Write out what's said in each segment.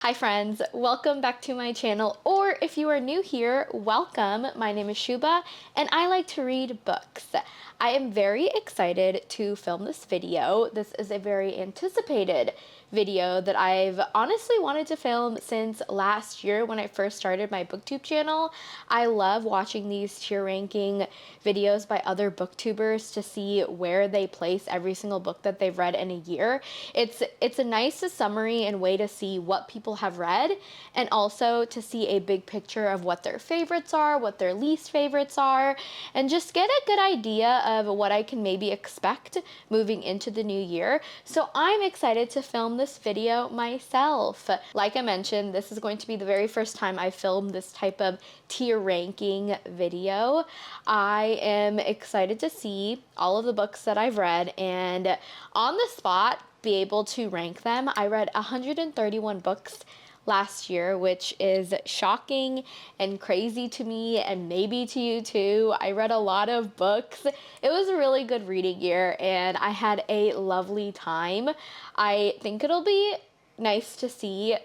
Hi friends, welcome back to my channel, or if you are new here, welcome. My name is Shubha and I like to read books. I am very excited to film this video. This is a very anticipated video that I've honestly wanted to film since last year when I first started my booktube channel. I love watching these tier ranking videos by other booktubers to see where they place every single book that they've read in a year. It's a nice summary and way to see what people have read, and also to see a big picture of what their favorites are, what their least favorites are, and just get a good idea of what I can maybe expect moving into the new year. So I'm excited to film this video myself. Like I mentioned, this is going to be the very first time I filmed this type of tier ranking video. I am excited to see all of the books that I've read and on the spot be able to rank them. I read 131 books last year, which is shocking and crazy to me and maybe to you too. I read a lot of books. It was a really good reading year and I had a lovely time. I think it'll be nice to see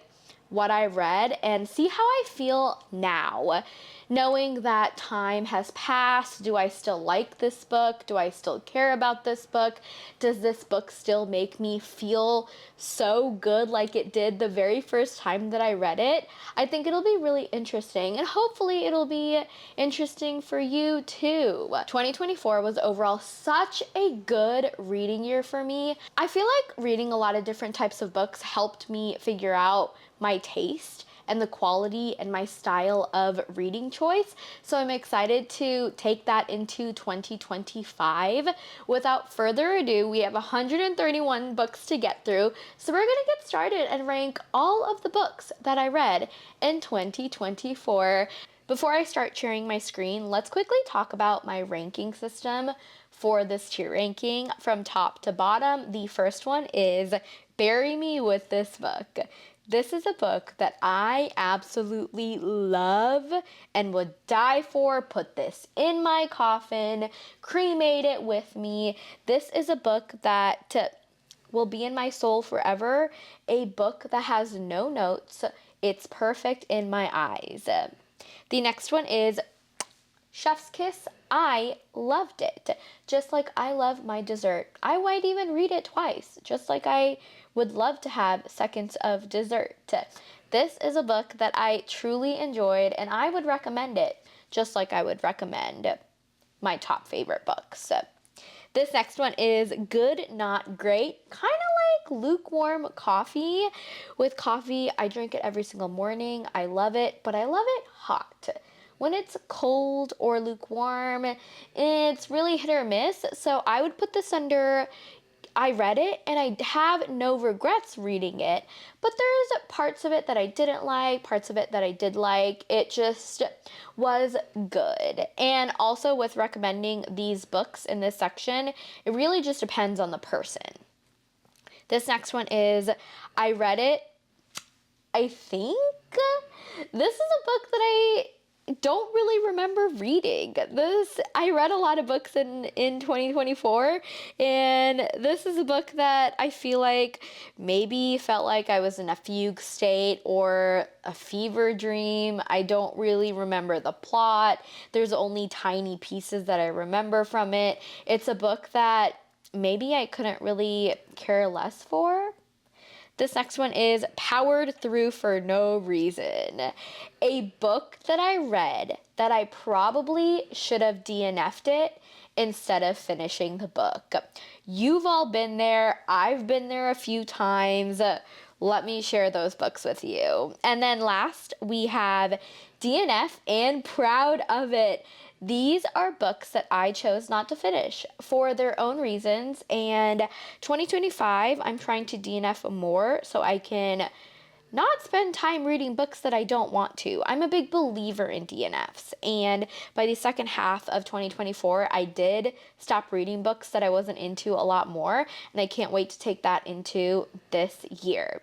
what I read and see how I feel now. Knowing that time has passed, do I still like this book? Do I still care about this book? Does this book still make me feel so good like it did the very first time that I read it? I think it'll be really interesting, and hopefully it'll be interesting for you too. 2024 was overall such a good reading year for me. I feel like reading a lot of different types of books helped me figure out my taste and the quality and my style of reading choice. So I'm excited to take that into 2025. Without further ado, we have 131 books to get through. So we're gonna get started and rank all of the books that I read in 2024. Before I start sharing my screen, let's quickly talk about my ranking system for this tier ranking from top to bottom. The first one is Bury Me With This Book. This is a book that I absolutely love and would die for. Put this in my coffin, cremate it with me. This is a book that will be in my soul forever. A book that has no notes. It's perfect in my eyes. The next one is Chef's Kiss. I loved it. Just like I love my dessert. I might even read it twice, just like I would love to have seconds of dessert. This is a book that I truly enjoyed and I would recommend it, just like I would recommend my top favorite books. This next one is Good Not Great, kind of like lukewarm coffee. With coffee, I drink it every single morning. I love it, but I love it hot. When it's cold or lukewarm, it's really hit or miss. So I would put this under, I read it and I have no regrets reading it, but there's parts of it that I didn't like, parts of it that I did like. It just was good. And also with recommending these books in this section, it really just depends on the person. This next one is, I read it, I think this is a book that I don't really remember reading. I read a lot of books in 2024, and this is a book that I feel like maybe felt like I was in a fugue state or a fever dream. I don't really remember the plot. There's only tiny pieces that I remember from it. It's a book that maybe I couldn't really care less for. This next one is Powered Through for No Reason. A book that I read that I probably should have DNF'd it instead of finishing the book. You've all been there. I've been there a few times. Let me share those books with you. And then last, we have DNF and Proud of It. These are books that I chose not to finish for their own reasons, and 2025, I'm trying to DNF more so I can not spend time reading books that I don't want to. I'm a big believer in DNFs, and by the second half of 2024, I did stop reading books that I wasn't into a lot more, and I can't wait to take that into this year.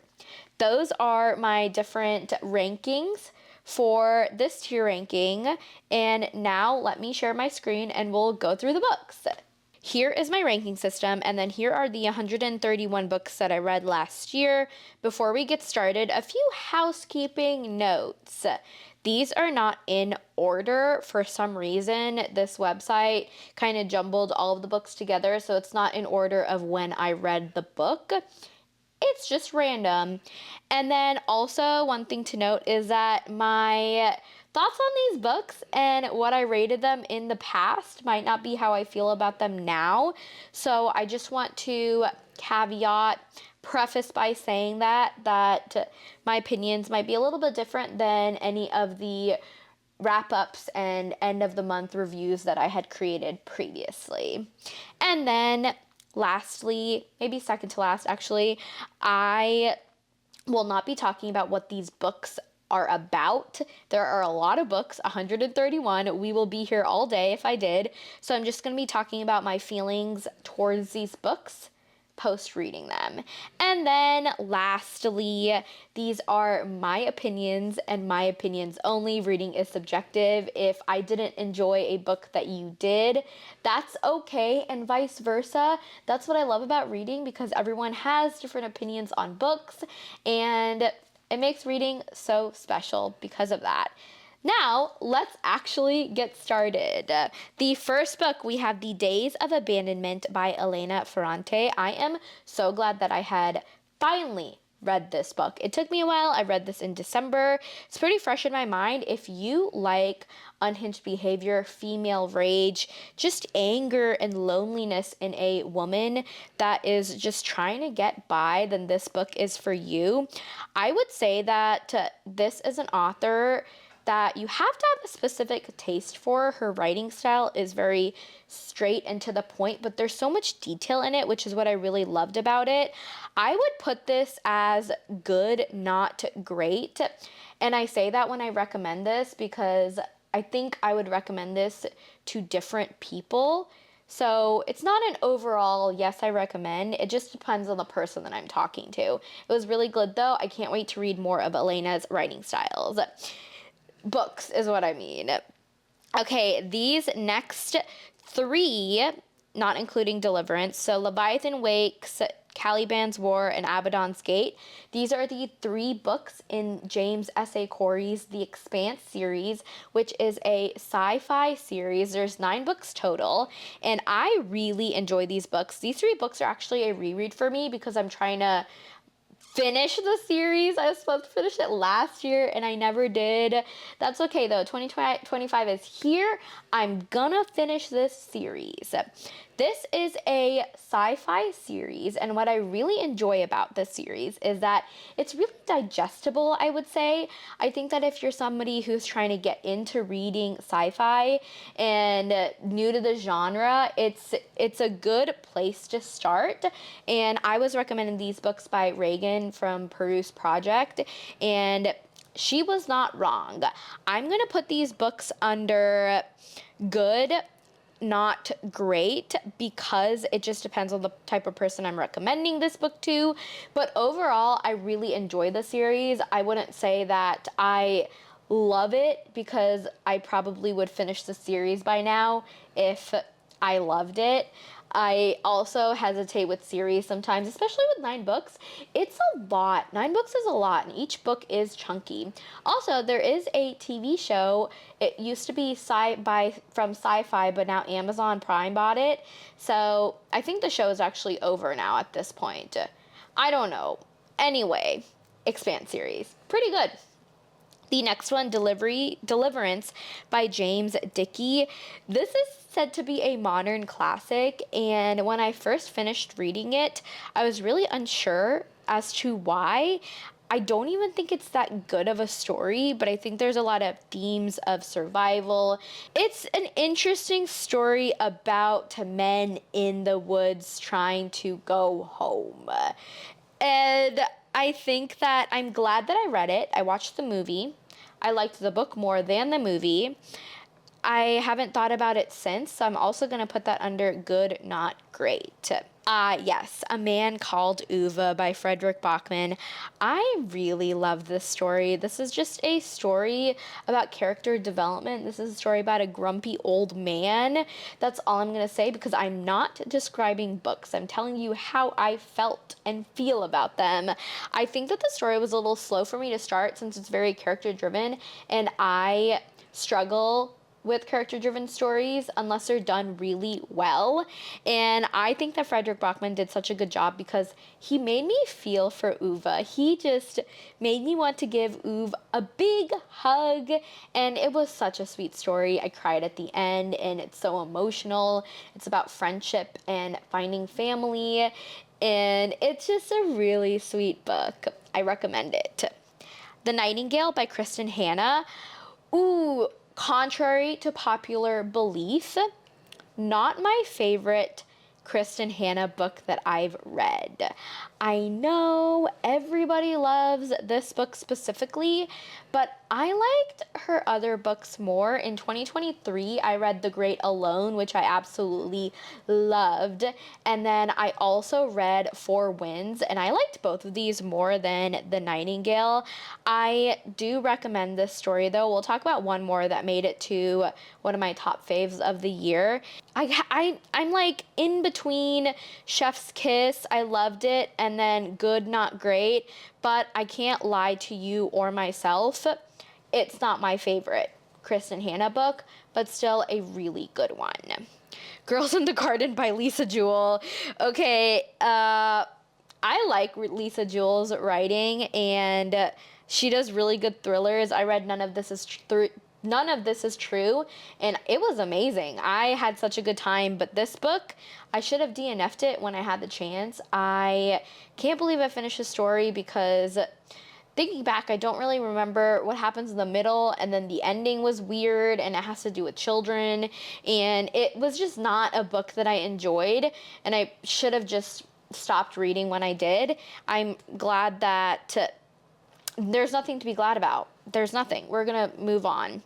Those are my different rankings for this tier ranking, and now let me share my screen and we'll go through the books. here is my ranking system, and then here are the 131 books that I read last year. Before we get started, a few housekeeping notes. These are not in order for some reason. This website kind of jumbled all of the books together, so it's not in order of when I read the book. It's just random. And then also one thing to note is that my thoughts on these books and what I rated them in the past might not be how I feel about them now. So I just want to preface by saying that my opinions might be a little bit different than any of the wrap-ups and end of the month reviews that I had created previously. And then lastly, maybe second to last actually, I will not be talking about what these books are about. There are a lot of books, 131. We will be here all day if I did. So I'm just going to be talking about my feelings towards these books post reading them. And then lastly, these are my opinions and my opinions only. Reading is subjective. If I didn't enjoy a book that you did, that's okay, and vice versa. That's what I love about reading, because everyone has different opinions on books, and it makes reading so special because of that. Now, let's actually get started. The first book, we have The Days of Abandonment by Elena Ferrante. I am so glad that I had finally read this book. It took me a while. I read this in December. It's pretty fresh in my mind. If you like unhinged behavior, female rage, just anger and loneliness in a woman that is just trying to get by, then this book is for you. I would say that this is an author that you have to have a specific taste for. Her writing style is very straight and to the point, but there's so much detail in it, which is what I really loved about it. I would put this as good, not great. And I say that when I recommend this because I think I would recommend this to different people. So it's not an overall, yes, I recommend. It just depends on the person that I'm talking to. It was really good though. I can't wait to read more of Elena's writing styles. Books is what I mean. Okay, these next three, not including Deliverance, so Leviathan Wakes, Caliban's War, and Abaddon's Gate. These are the three books in James S. A. Corey's The Expanse series, which is a sci-fi series. There's 9 books total, and I really enjoy these books. These 3 books are actually a reread for me because I'm trying to finish the series. I was supposed to finish it last year and I never did. That's okay though. 2025 is here. I'm gonna finish this series. This is a sci-fi series, and what I really enjoy about this series is that it's really digestible, I would say. I think that if you're somebody who's trying to get into reading sci-fi and new to the genre, it's a good place to start. And I was recommended these books by Reagan from Peruse Project, and she was not wrong. I'm gonna put these books under good, not great, because it just depends on the type of person I'm recommending this book to. But overall, I really enjoy the series. I wouldn't say that I love it, because I probably would finish the series by now if I loved it. I also hesitate with series sometimes, especially with 9 books. It's a lot. 9 books is a lot, and each book is chunky. Also, there is a TV show. It used to be from Sci-Fi, but now Amazon Prime bought it. So I think the show is actually over now at this point. I don't know. Anyway, Expanse series. Pretty good. The next one, Deliverance by James Dickey. This is said to be a modern classic, and when I first finished reading it, I was really unsure as to why. I don't even think it's that good of a story, but I think there's a lot of themes of survival. It's an interesting story about men in the woods trying to go home. And I think that I'm glad that I read it. I watched the movie. I liked the book more than the movie. I haven't thought about it since, so I'm also going to put that under good, not great. Yes, A Man Called Uwe by Frederick Bachman. I really love this story. This is just a story about character development. This is a story about a grumpy old man. That's all I'm going to say because I'm not describing books. I'm telling you how I felt and feel about them. I think that the story was a little slow for me to start since it's very character driven, and I struggle with character driven stories unless they're done really well. And I think that Frederick Bachman did such a good job because he made me feel for Uwe. He just made me want to give Uwe a big hug, and it was such a sweet story. I cried at the end, and it's so emotional. It's about friendship and finding family, and it's just a really sweet book. I recommend it. The Nightingale by Kristen Hanna. Ooh, contrary to popular belief, not my favorite Kristen Hanna book that I've read. I know everybody loves this book specifically, but I liked her other books more. In 2023, I read The Great Alone, which I absolutely loved. And then I also read Four Winds, and I liked both of these more than The Nightingale. I do recommend this story, though. We'll talk about one more that made it to one of my top faves of the year. I'm like in between Chef's Kiss, I loved it, and then Good Not Great, but I can't lie to you or myself, it's not my favorite Kristen Hanna book, but still a really good one. Girls in the Garden by Lisa Jewell. Okay, I like Lisa Jewell's writing, and she does really good thrillers. I read None of This Is True, and it was amazing. I had such a good time, but this book, I should have DNF'd it when I had the chance. I can't believe I finished the story because thinking back, I don't really remember what happens in the middle, and then the ending was weird, and it has to do with children, and it was just not a book that I enjoyed, and I should have just stopped reading when I did. I'm glad that there's nothing to be glad about. There's nothing. We're going to move on.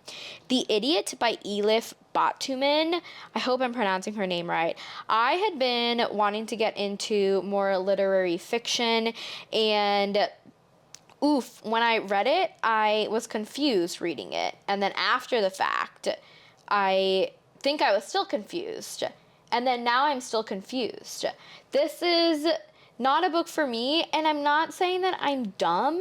The Idiot by Elif Batuman. I hope I'm pronouncing her name right. I had been wanting to get into more literary fiction, and when I read it, I was confused reading it. And then after the fact, I think I was still confused. And then now I'm still confused. This is not a book for me, and I'm not saying that I'm dumb.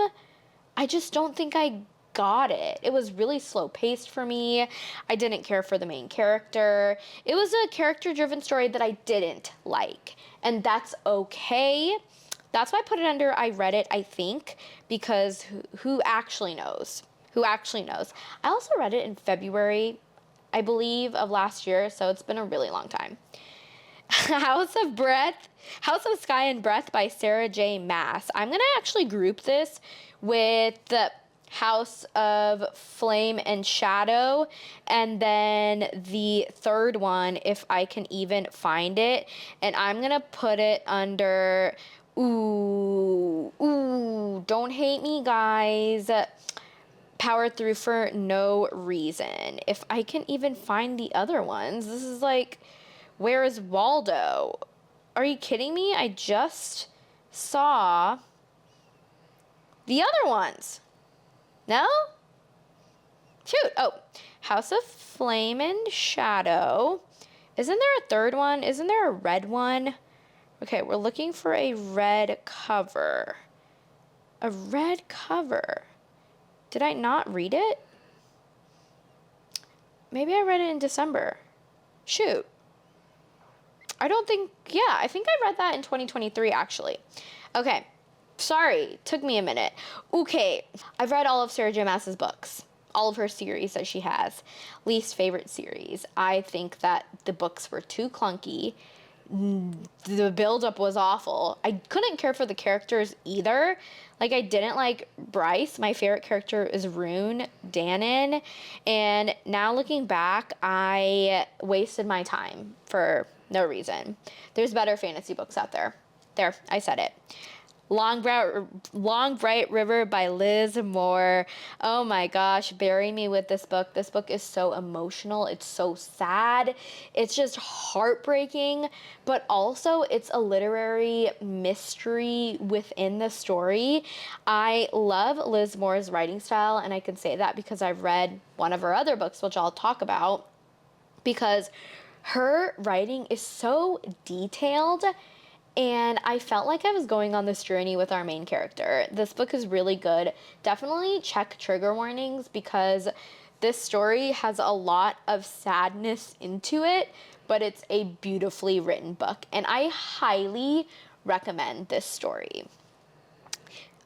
I just don't think I got it. It was really slow paced for me. I didn't care for the main character. It was a character driven story that I didn't like, and that's okay. That's why I put it under I read it, I think, because who actually knows? Who actually knows? I also read it in February, I believe, of last year, so it's been a really long time. House of Sky and Breath by Sarah J. Maas. I'm going to actually group this with the House of Flame and Shadow, and then the third one, if I can even find it, and I'm going to put it under, don't hate me, guys, Powered Through for No Reason. If I can even find the other ones, this is like, Where is Waldo? Are you kidding me? I just saw the other ones. No? Shoot. Oh, House of Flame and Shadow. Isn't there a third one? Isn't there a red one? Okay, we're looking for a red cover. A red cover. Did I not read it? Maybe I read it in December. Shoot. I think I read that in 2023, actually. Okay, sorry, took me a minute. Okay, I've read all of Sarah J. Maas's books, all of her series that she has. Least favorite series. I think that the books were too clunky. The buildup was awful. I couldn't care for the characters either. Like, I didn't like Bryce. My favorite character is Rune Dannon. And now looking back, I wasted my time for no reason. There's better fantasy books out there. There, I said it. Long Bright River by Liz Moore. Oh my gosh, bury me with this book. This book is so emotional. It's so sad. It's just heartbreaking, but also it's a literary mystery within the story. I love Liz Moore's writing style, and I can say that because I've read one of her other books, which I'll talk about, because her writing is so detailed, and I felt like I was going on this journey with our main character. This book is really good. Definitely check trigger warnings because this story has a lot of sadness into it, but it's a beautifully written book, and I highly recommend this story.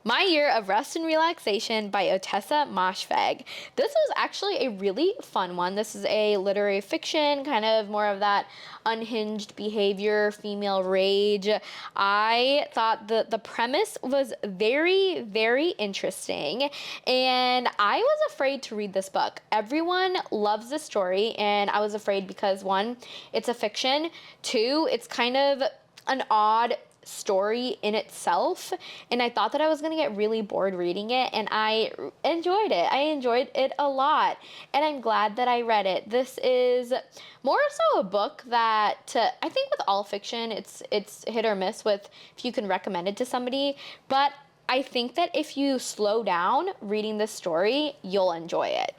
My Year of Rest and Relaxation by Otessa Moshfegh. This was actually a really fun one. This is a literary fiction, kind of more of that unhinged behavior, female rage. I thought the premise was very, very interesting, and I was afraid to read this book. Everyone loves this story, and I was afraid because, one, it's a fiction, two, it's kind of an odd story in itself, and I thought that I was going to get really bored reading it, and I enjoyed it. I enjoyed it a lot, and I'm glad that I read it. This is more so a book that I think with all fiction, it's hit or miss with if you can recommend it to somebody, but I think that if you slow down reading this story, you'll enjoy it.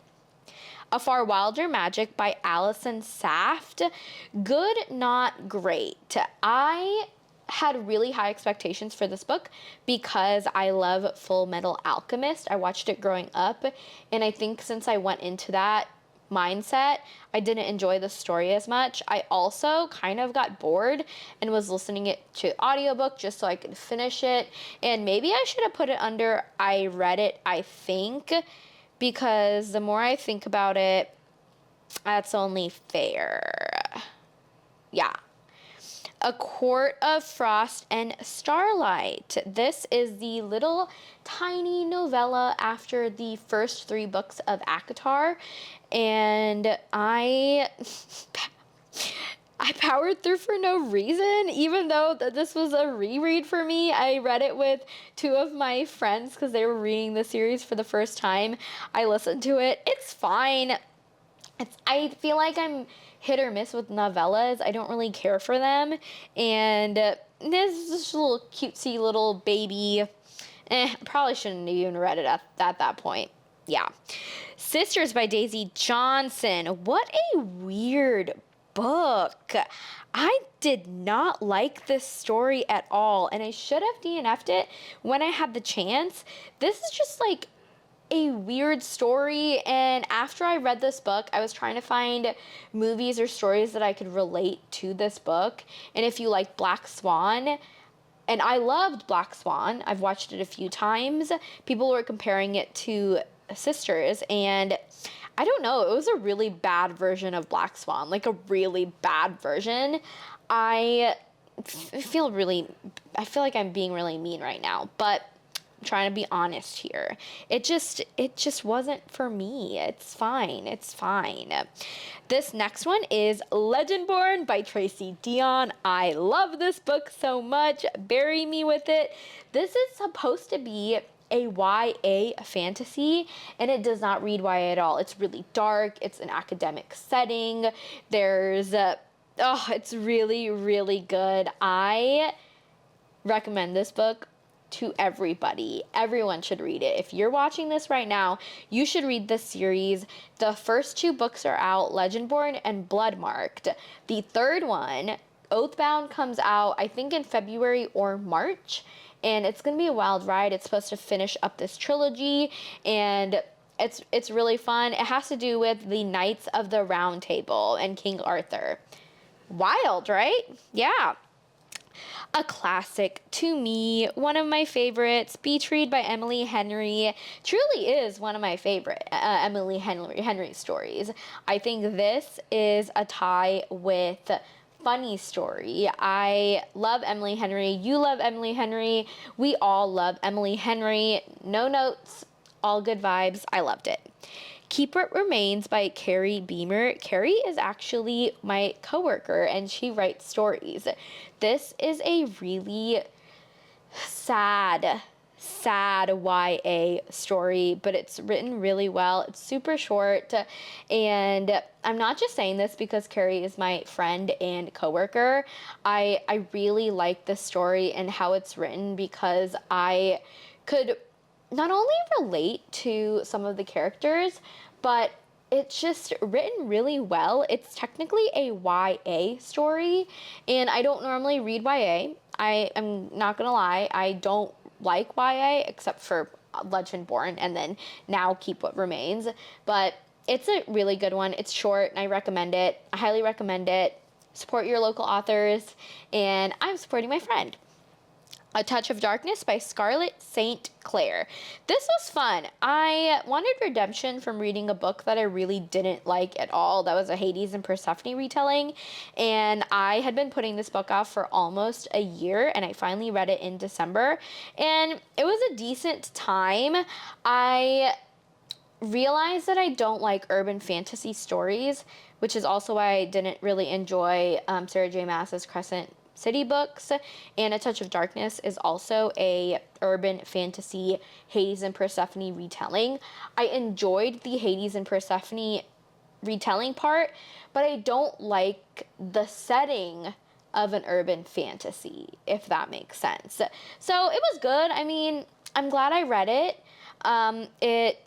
A Far Wilder Magic by Allison Saft. Good, not great. I had really high expectations for this book because I love Full Metal Alchemist. I watched it growing up, and I think since I went into that mindset, I didn't enjoy the story as much. I also kind of got bored and was listening it to audiobook just so I could finish it, and maybe I should have put it under I read it, I think, because the more I think about it, that's only fair. Yeah. A Court of Frost and Starlight. This is the little tiny novella after the first 3 books of ACOTAR, and I powered through for no reason, even though this was a reread for me. I read it with 2 of my friends because they were reading the series for the first time. I listened to it. It's fine. I feel like I'm hit or miss with novellas. I don't really care for them. And this is just a little cutesy little baby. Probably shouldn't have even read it at that point. Yeah. Sisters by Daisy Johnson. What a weird book. I did not like this story at all, and I should have DNF'd it when I had the chance. This is just like a weird story, and after I read this book, I was trying to find movies or stories that I could relate to this book. And if you like Black Swan, and I loved Black Swan, I've watched it a few times, people were comparing it to Sisters, and I don't know, it was a really bad version of Black Swan, like a really bad version. I feel like I'm being really mean right now, but trying to be honest here. It just wasn't for me. It's fine. This next one is Legendborn by Tracy Deonn. I love this book so much. Bury me with it. This is supposed to be a YA fantasy, and it does not read YA at all. It's really dark. It's an academic setting. It's really, really good. I recommend this book to everybody. Everyone should read it. If you're watching this right now, you should read this series. The first 2 books are out, Legendborn and Bloodmarked. The third one, Oathbound, comes out I think in February or March, and it's gonna be a wild ride. It's supposed to finish up this trilogy, and it's really fun. It has to do with the Knights of the Round Table and King Arthur. Wild, right? Yeah. A classic to me, one of my favorites, Beach Read by Emily Henry. Truly is one of my favorite Emily Henry stories. I think this is a tie with Funny Story. I love Emily Henry. You love Emily Henry. We all love Emily Henry. No notes, all good vibes. I loved it. Keep What Remains by Carrie Beamer. Carrie is actually my coworker, and she writes stories. This is a really sad, sad YA story, but it's written really well. It's super short, and I'm not just saying this because Carrie is my friend and coworker. I really like this story and how it's written because I could not only relate to some of the characters, but it's just written really well. It's technically a YA story, and I don't normally read YA. I am not gonna lie, I don't like YA except for Legend Born and then now Keep What Remains. But it's a really good one. It's short and I recommend it. I highly recommend it. Support your local authors, and I'm supporting my friend. A Touch of Darkness by Scarlett St. Clair. This was fun. I wanted redemption from reading a book that I really didn't like at all. That was a Hades and Persephone retelling. And I had been putting this book off for almost a year, and I finally read it in December. And it was a decent time. I realized that I don't like urban fantasy stories, which is also why I didn't really enjoy Sarah J. Maas's Crescent City books. And A Touch of Darkness is also a urban fantasy Hades and Persephone retelling. I enjoyed the Hades and Persephone retelling part, but I don't like the setting of an urban fantasy, if that makes sense. So it was good. I mean, I'm glad I read it. It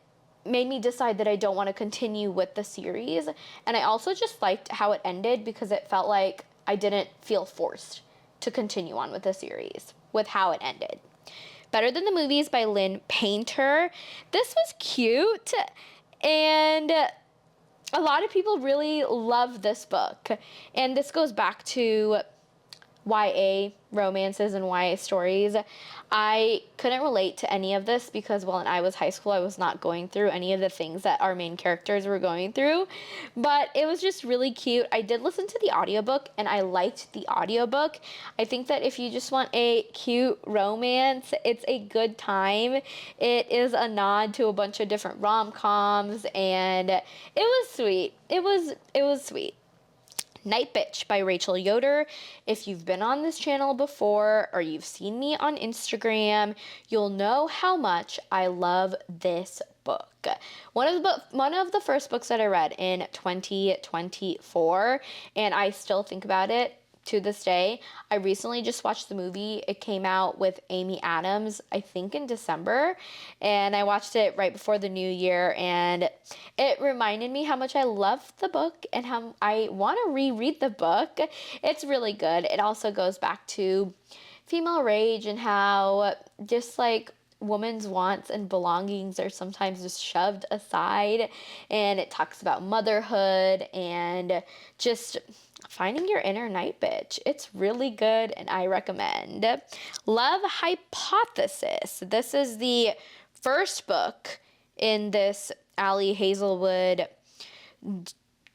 made me decide that I don't want to continue with the series. And I also just liked how it ended because it felt like I didn't feel forced to continue on with the series with how it ended. Better Than the Movies by Lynn Painter. This was cute, and a lot of people really love this book. And this goes back to YA romances and YA stories. I couldn't relate to any of this because when I was high school, I was not going through any of the things that our main characters were going through. But it was just really cute. I did listen to the audiobook and I liked the audiobook. I think that if you just want a cute romance, it's a good time. It is a nod to a bunch of different rom-coms, and it was sweet. It was sweet. Night Bitch by Rachel Yoder. If you've been on this channel before or you've seen me on Instagram, you'll know how much I love this book. One of the first books that I read in 2024, and I still think about it to this day. I recently just watched the movie. It came out with Amy Adams, I think in December, and I watched it right before the new year, and it reminded me how much I love the book and how I want to reread the book. It's really good. It also goes back to female rage and how just like women's wants and belongings are sometimes just shoved aside, and it talks about motherhood and just finding your inner night bitch. It's really good and I recommend. Love Hypothesis. This is the first book in this Ali Hazelwood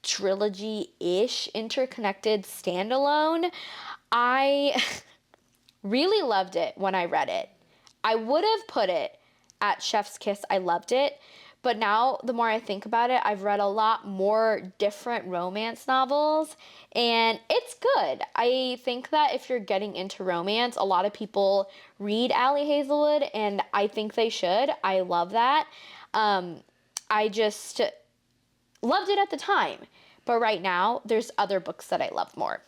trilogy-ish interconnected standalone. I really loved it when I read it. I would have put it at Chef's Kiss. I loved it. But now, the more I think about it, I've read a lot more different romance novels, and it's good. I think that if you're getting into romance, a lot of people read Ali Hazelwood, and I think they should. I love that. I just loved it at the time. But right now, there's other books that I love more.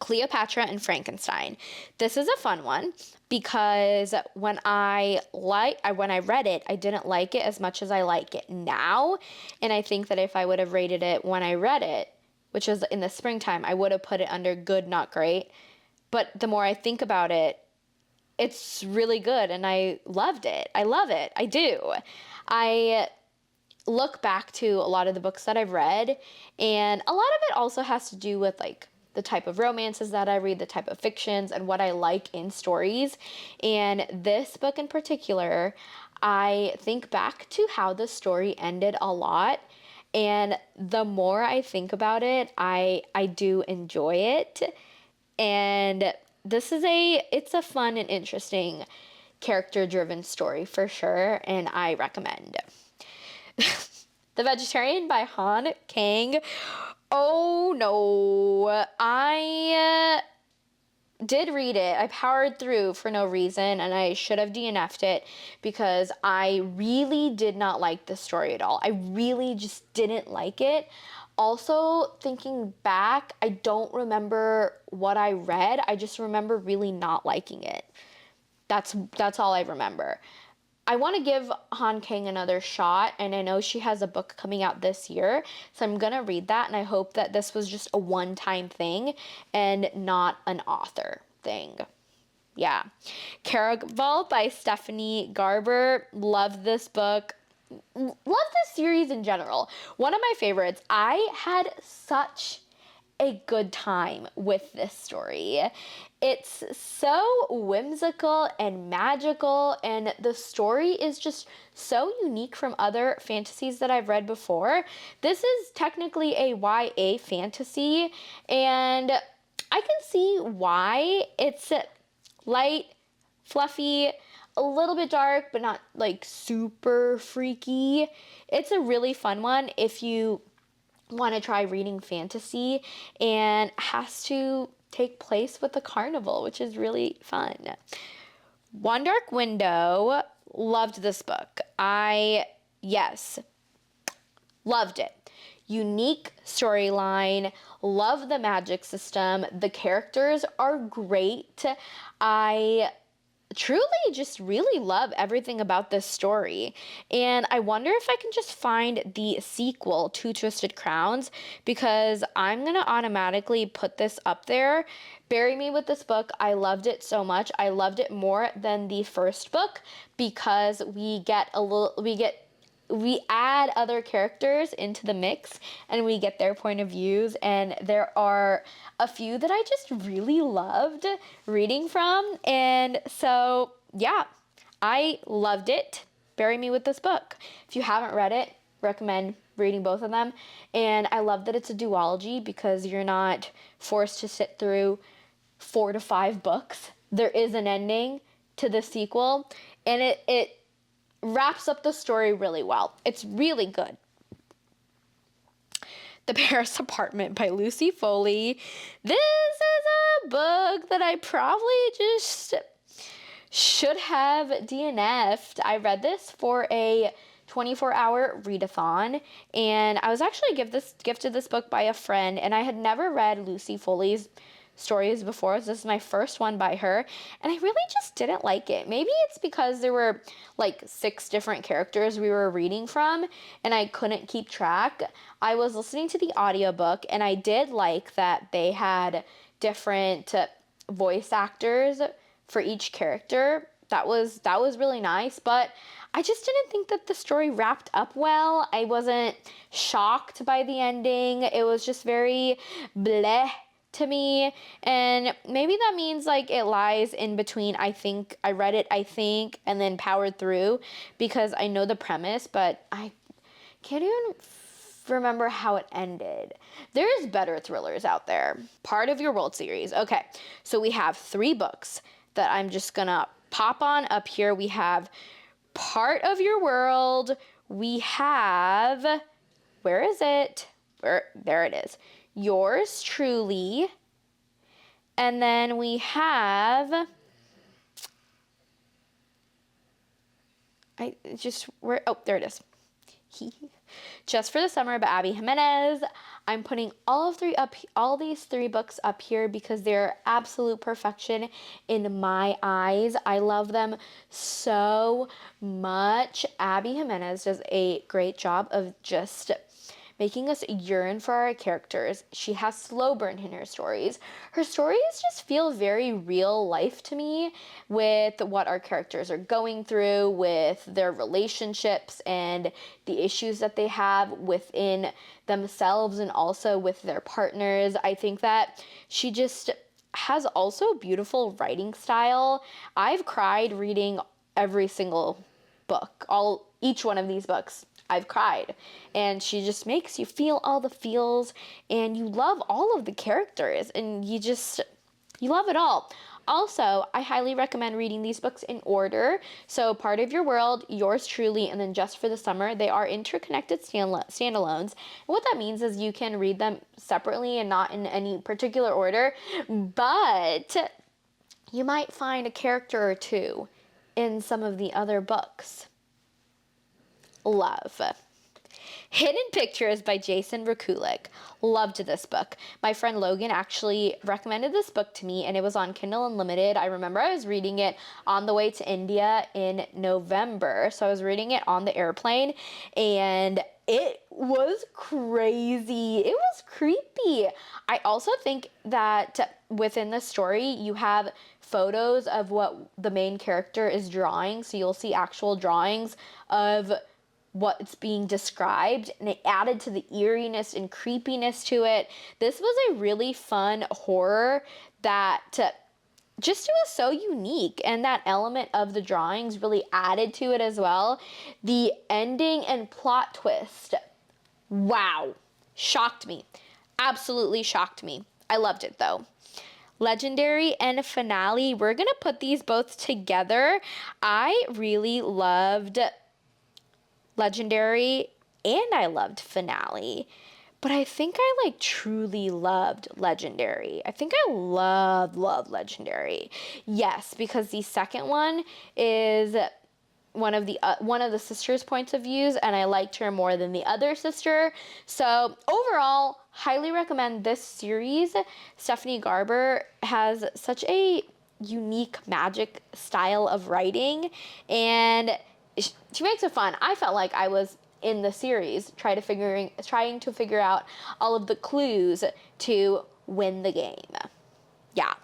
Cleopatra and Frankenstein. This is a fun one because when I read it, I didn't like it as much as I like it now. And I think that if I would have rated it when I read it, which was in the springtime, I would have put it under good, not great. But the more I think about it, it's really good and I loved it. I love it. I do. I look back to a lot of the books that I've read, and a lot of it also has to do with like the type of romances that I read, the type of fictions, and what I like in stories. And this book in particular, I think back to how the story ended a lot. And the more I think about it, I do enjoy it. And it's a fun and interesting character-driven story for sure, and I recommend. The Vegetarian by Han Kang. Oh no, I did read it. I powered through for no reason, and I should have DNF'd it because I really did not like the story at all. I really just didn't like it. Also, thinking back, I don't remember what I read. I just remember really not liking it. That's all I remember. I want to give Han Kang another shot, and I know she has a book coming out this year, so I'm gonna read that, and I hope that this was just a one-time thing and not an author thing. Yeah. Caraval by Stephanie Garber. Love this book. Love this series in general. One of my favorites. I had such a good time with this story. It's so whimsical and magical, and the story is just so unique from other fantasies that I've read before. This is technically a YA fantasy, and I can see why. It's light, fluffy, a little bit dark, but not like super freaky. It's a really fun one if you want to try reading fantasy, and has to take place with a carnival, which is really fun. One Dark Window. Loved this book. Yes, loved it. Unique storyline. Love the magic system. The characters are great. I truly just really love everything about this story, and I wonder if I can just find the sequel to Twisted Crowns, because I'm gonna automatically put this up there. Bury me with this book. I loved it so much. I loved it more than the first book because we add other characters into the mix, and we get their point of views, and there are a few that I just really loved reading from, and so yeah, I loved it. Bury me with this book. If you haven't read it, recommend reading both of them. And I love that it's a duology because you're not forced to sit through 4 to 5 books. There is an ending to the sequel, and it wraps up the story really well. It's really good. The Paris Apartment by Lucy Foley. This is a book that I probably just should have DNF'd. I read this for a 24-hour readathon, and I was actually gifted this book by a friend, and I had never read Lucy Foley's stories before. So this is my first one by her, and I really just didn't like it. Maybe it's because there were like 6 different characters we were reading from, and I couldn't keep track. I was listening to the audiobook, and I did like that they had different voice actors for each character. That was really nice, but I just didn't think that the story wrapped up well. I wasn't shocked by the ending. It was just very bleh to me, and maybe that means like it lies in between I read it and then powered through because I know the premise, but I can't even remember how it ended. There's better thrillers out there. Part of Your World series. Okay, so we have 3 books that I'm just gonna pop on up here. We have Part of Your World. We have, where is it? There it is. Yours Truly. And then we have, there it is. Just for the Summer by Abby Jimenez. I'm putting all these 3 books up here because they're absolute perfection in my eyes. I love them so much. Abby Jimenez does a great job of just making us yearn for our characters. She has slow burn in her stories. Her stories just feel very real life to me, with what our characters are going through, with their relationships and the issues that they have within themselves and also with their partners. I think that she just has also beautiful writing style. I've cried reading every single book, each one of these books. I've cried, and she just makes you feel all the feels, and you love all of the characters, and you love it all. Also, I highly recommend reading these books in order. So Part of Your World, Yours Truly, and then Just for the Summer. They are interconnected standalones. And what that means is you can read them separately and not in any particular order, but you might find a character or two in some of the other books. Love. Hidden Pictures by Jason Rakulik. Loved this book. My friend Logan actually recommended this book to me, and it was on Kindle Unlimited. I remember I was reading it on the way to India in November. So I was reading it on the airplane, and it was crazy. It was creepy. I also think that within the story, you have photos of what the main character is drawing. So you'll see actual drawings of what's being described, and it added to the eeriness and creepiness to it. This was a really fun horror that just it was so unique, and that element of the drawings really added to it as well. The ending and plot twist, wow, shocked me. Absolutely shocked me. I loved it though. Legendary and Finale, we're gonna put these both together. I really loved Legendary and I loved Finale, but I think I truly loved Legendary. I think I love Legendary. Yes, because the second one is one of the sisters' points of views, and I liked her more than the other sister. So overall, highly recommend this series. Stephanie Garber has such a unique magic style of writing, and she makes it fun. I felt like I was in the series trying to figure out all of the clues to win the game. Yeah.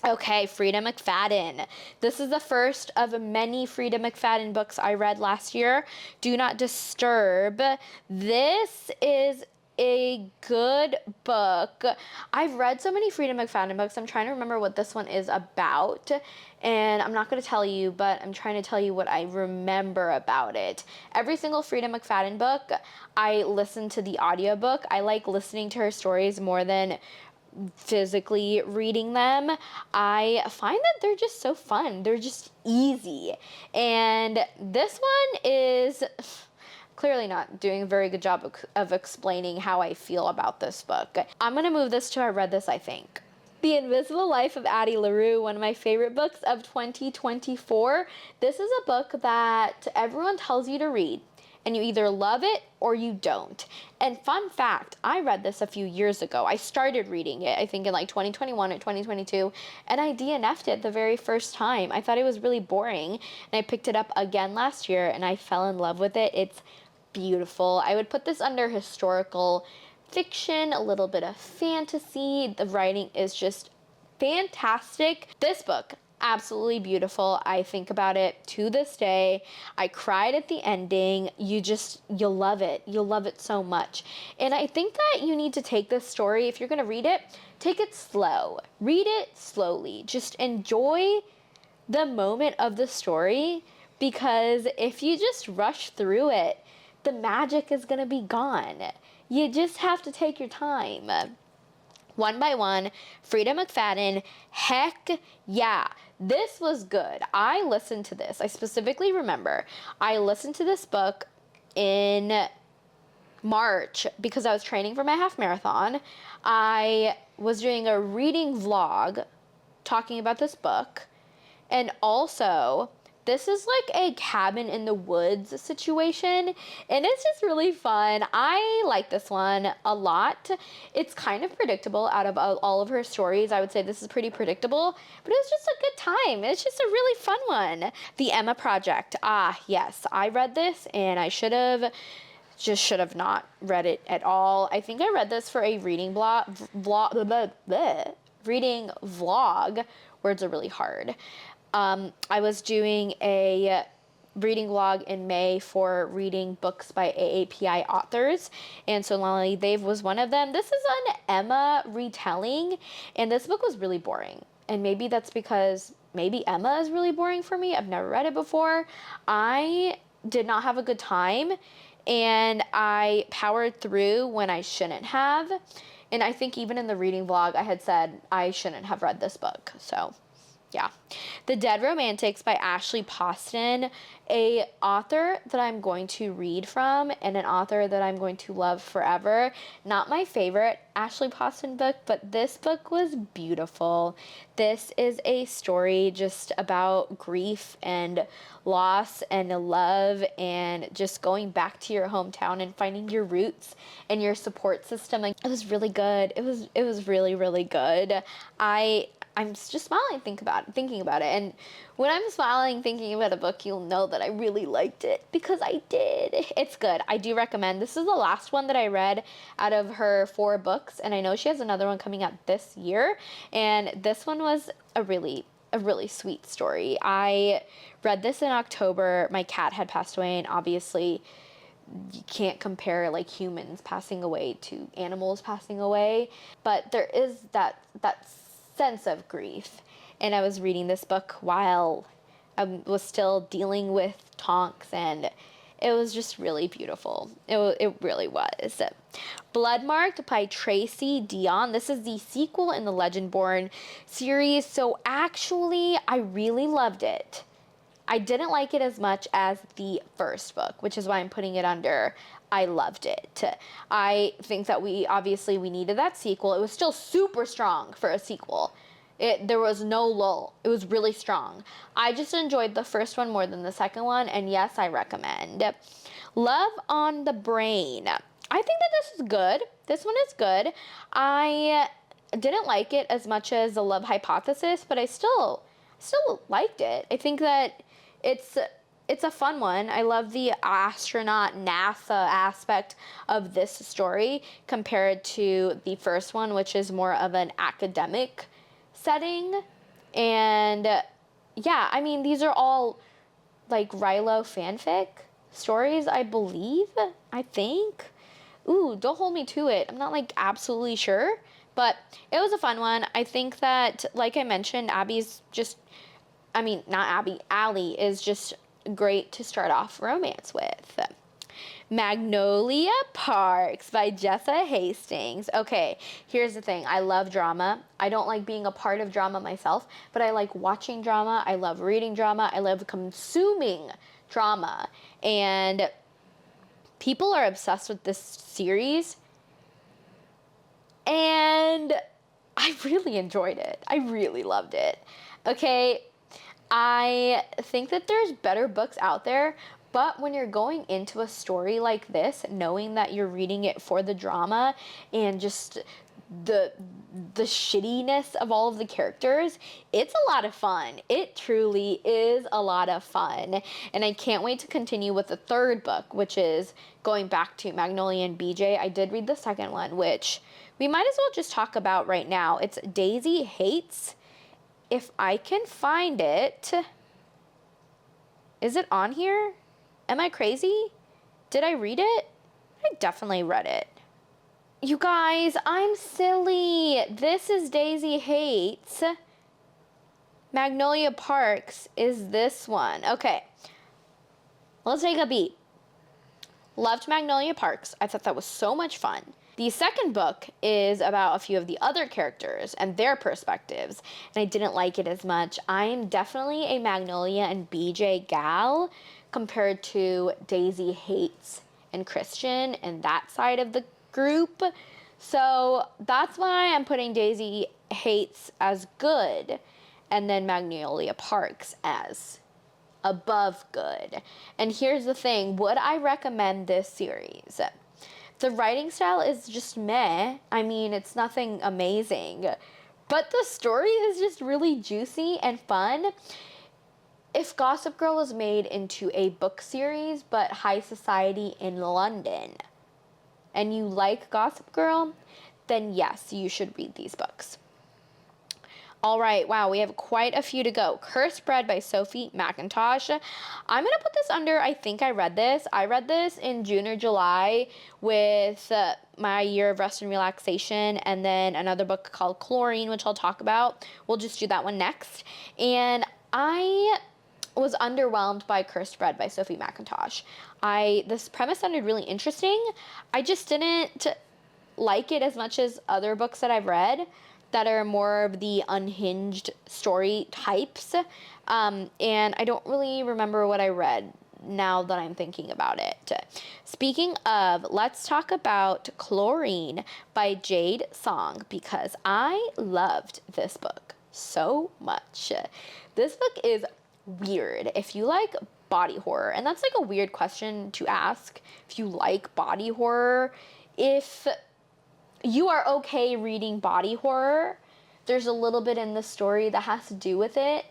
Okay, Frida McFadden. This is the first of many Frida McFadden books I read last year. Do Not Disturb. This is a good book. I've read so many Frida McFadden books. I'm trying to remember what this one is about, and I'm not going to tell you, but I'm trying to tell you what I remember about it. Every single Frida McFadden book, I listen to the audiobook. I like listening to her stories more than physically reading them. I find that they're just so fun. They're just easy. And this one is clearly not doing a very good job of explaining how I feel about this book. I'm going to move this to I read this, I think. The Invisible Life of Addie LaRue, one of my favorite books of 2024. This is a book that everyone tells you to read, and you either love it or you don't. And fun fact, I read this a few years ago. I started reading it, I think in 2021 or 2022, and I DNF'd it the very first time. I thought it was really boring, and I picked it up again last year, and I fell in love with it. It's beautiful. I would put this under historical fiction, a little bit of fantasy. The writing is just fantastic. This book, absolutely beautiful. I think about it to this day. I cried at the ending. You'll love it. You'll love it so much. And I think that you need to take this story, if you're going to read it, take it slow. Read it slowly. Just enjoy the moment of the story, because if you just rush through it, the magic is going to be gone. You just have to take your time. One by One, Frida McFadden. Heck yeah, this was good. I listened to this. I specifically remember I listened to this book in March because I was training for my half marathon. I was doing a reading vlog talking about this book, and also this is like a cabin in the woods situation, and it's just really fun. I like this one a lot. It's kind of predictable out of all of her stories. I would say this is pretty predictable, but it was just a good time. It's just a really fun one. The Emma Project. Ah, yes, I read this, and I should have not read it at all. I think I read this for a reading reading vlog. Words are really hard. I was doing a reading vlog in May for reading books by AAPI authors, and so Lolly Dave was one of them. This is an Emma retelling, and this book was really boring. And maybe that's because maybe Emma is really boring for me. I've never read it before. I did not have a good time, and I powered through when I shouldn't have. And I think even in the reading vlog, I had said I shouldn't have read this book. So Yeah. The Dead Romantics by Ashley Poston, a author that I'm going to read from and an author that I'm going to love forever. Not my favorite Ashley Poston book, but this book was beautiful. This is a story just about grief and loss and love and just going back to your hometown and finding your roots and your support system. Like, it was really good. It was really, really good. I'm just smiling thinking about it. And when I'm smiling thinking about a book, you'll know that I really liked it because I did. It's good. I do recommend. This is the last one that I read out of her 4 books, and I know she has another one coming out this year, and this one was a really sweet story. I read this in October. My cat had passed away, and obviously you can't compare like humans passing away to animals passing away, but there is that sense of grief. And I was reading this book while I was still dealing with Tonks, and it was just really beautiful. It really was. Bloodmarked by Tracy Dion. This is the sequel in the Legendborn series. So actually, I really loved it. I didn't like it as much as the first book, which is why I'm putting it under I loved it. I think that we needed that sequel. It was still super strong for a sequel. There was no lull. It was really strong. I just enjoyed the first one more than the second one, and yes, I recommend. Love on the Brain. I think that this is good. This one is good. I didn't like it as much as the Love Hypothesis, but I still liked it. I think that it's a fun one. I love the astronaut NASA aspect of this story compared to the first one, which is more of an academic setting. And yeah, I mean, these are all like Rilo fanfic stories, I believe. I think. Ooh, don't hold me to it. I'm not like absolutely sure, but it was a fun one. I think that, like I mentioned, Allie is just great to start off romance with. Magnolia Parks by Jessa Hastings. Okay, here's the thing. I love drama. I don't like being a part of drama myself, but I like watching drama. I love reading drama. I love consuming drama. And people are obsessed with this series. And I really enjoyed it. I really loved it. Okay, I think that there's better books out there, but when you're going into a story like this, knowing that you're reading it for the drama and just the shittiness of all of the characters, it's a lot of fun. It truly is a lot of fun. And I can't wait to continue with the third book, which is going back to Magnolia and BJ. I did read the second one, which we might as well just talk about right now. It's Daisy Hates. If I can find it. Is it on here? Am I crazy? Did I read it? I definitely read it. You guys, I'm silly. This is Daisy Hates. Magnolia Parks is this one. Okay. Let's take a beat. Loved Magnolia Parks. I thought that was so much fun. The second book is about a few of the other characters and their perspectives, and I didn't like it as much. I am definitely a Magnolia and BJ gal compared to Daisy Hates and Christian and that side of the group. So that's why I'm putting Daisy Hates as good and then Magnolia Parks as above good. And here's the thing, would I recommend this series? The writing style is just meh. I mean, it's nothing amazing, but the story is just really juicy and fun. If Gossip Girl was made into a book series, but high society in London, and you like Gossip Girl, then yes, you should read these books. All right, wow, we have quite a few to go. Cursed Bread by Sophie McIntosh. I'm going to put this under, I think I read this. I read this in June or July with my year of rest and relaxation, and then another book called Chlorine, which I'll talk about. We'll just do that one next. And I was underwhelmed by Cursed Bread by Sophie McIntosh. This premise sounded really interesting. I just didn't like it as much as other books that I've read. that are more of the unhinged story types. And I don't really remember what I read now that I'm thinking about it. Speaking of, let's talk about Chlorine by Jade Song, because I loved this book so much. This book is weird. If you like body horror, and that's like a weird question to ask, if you like body horror, if you are okay reading body horror, there's a little bit in the story that has to do with it,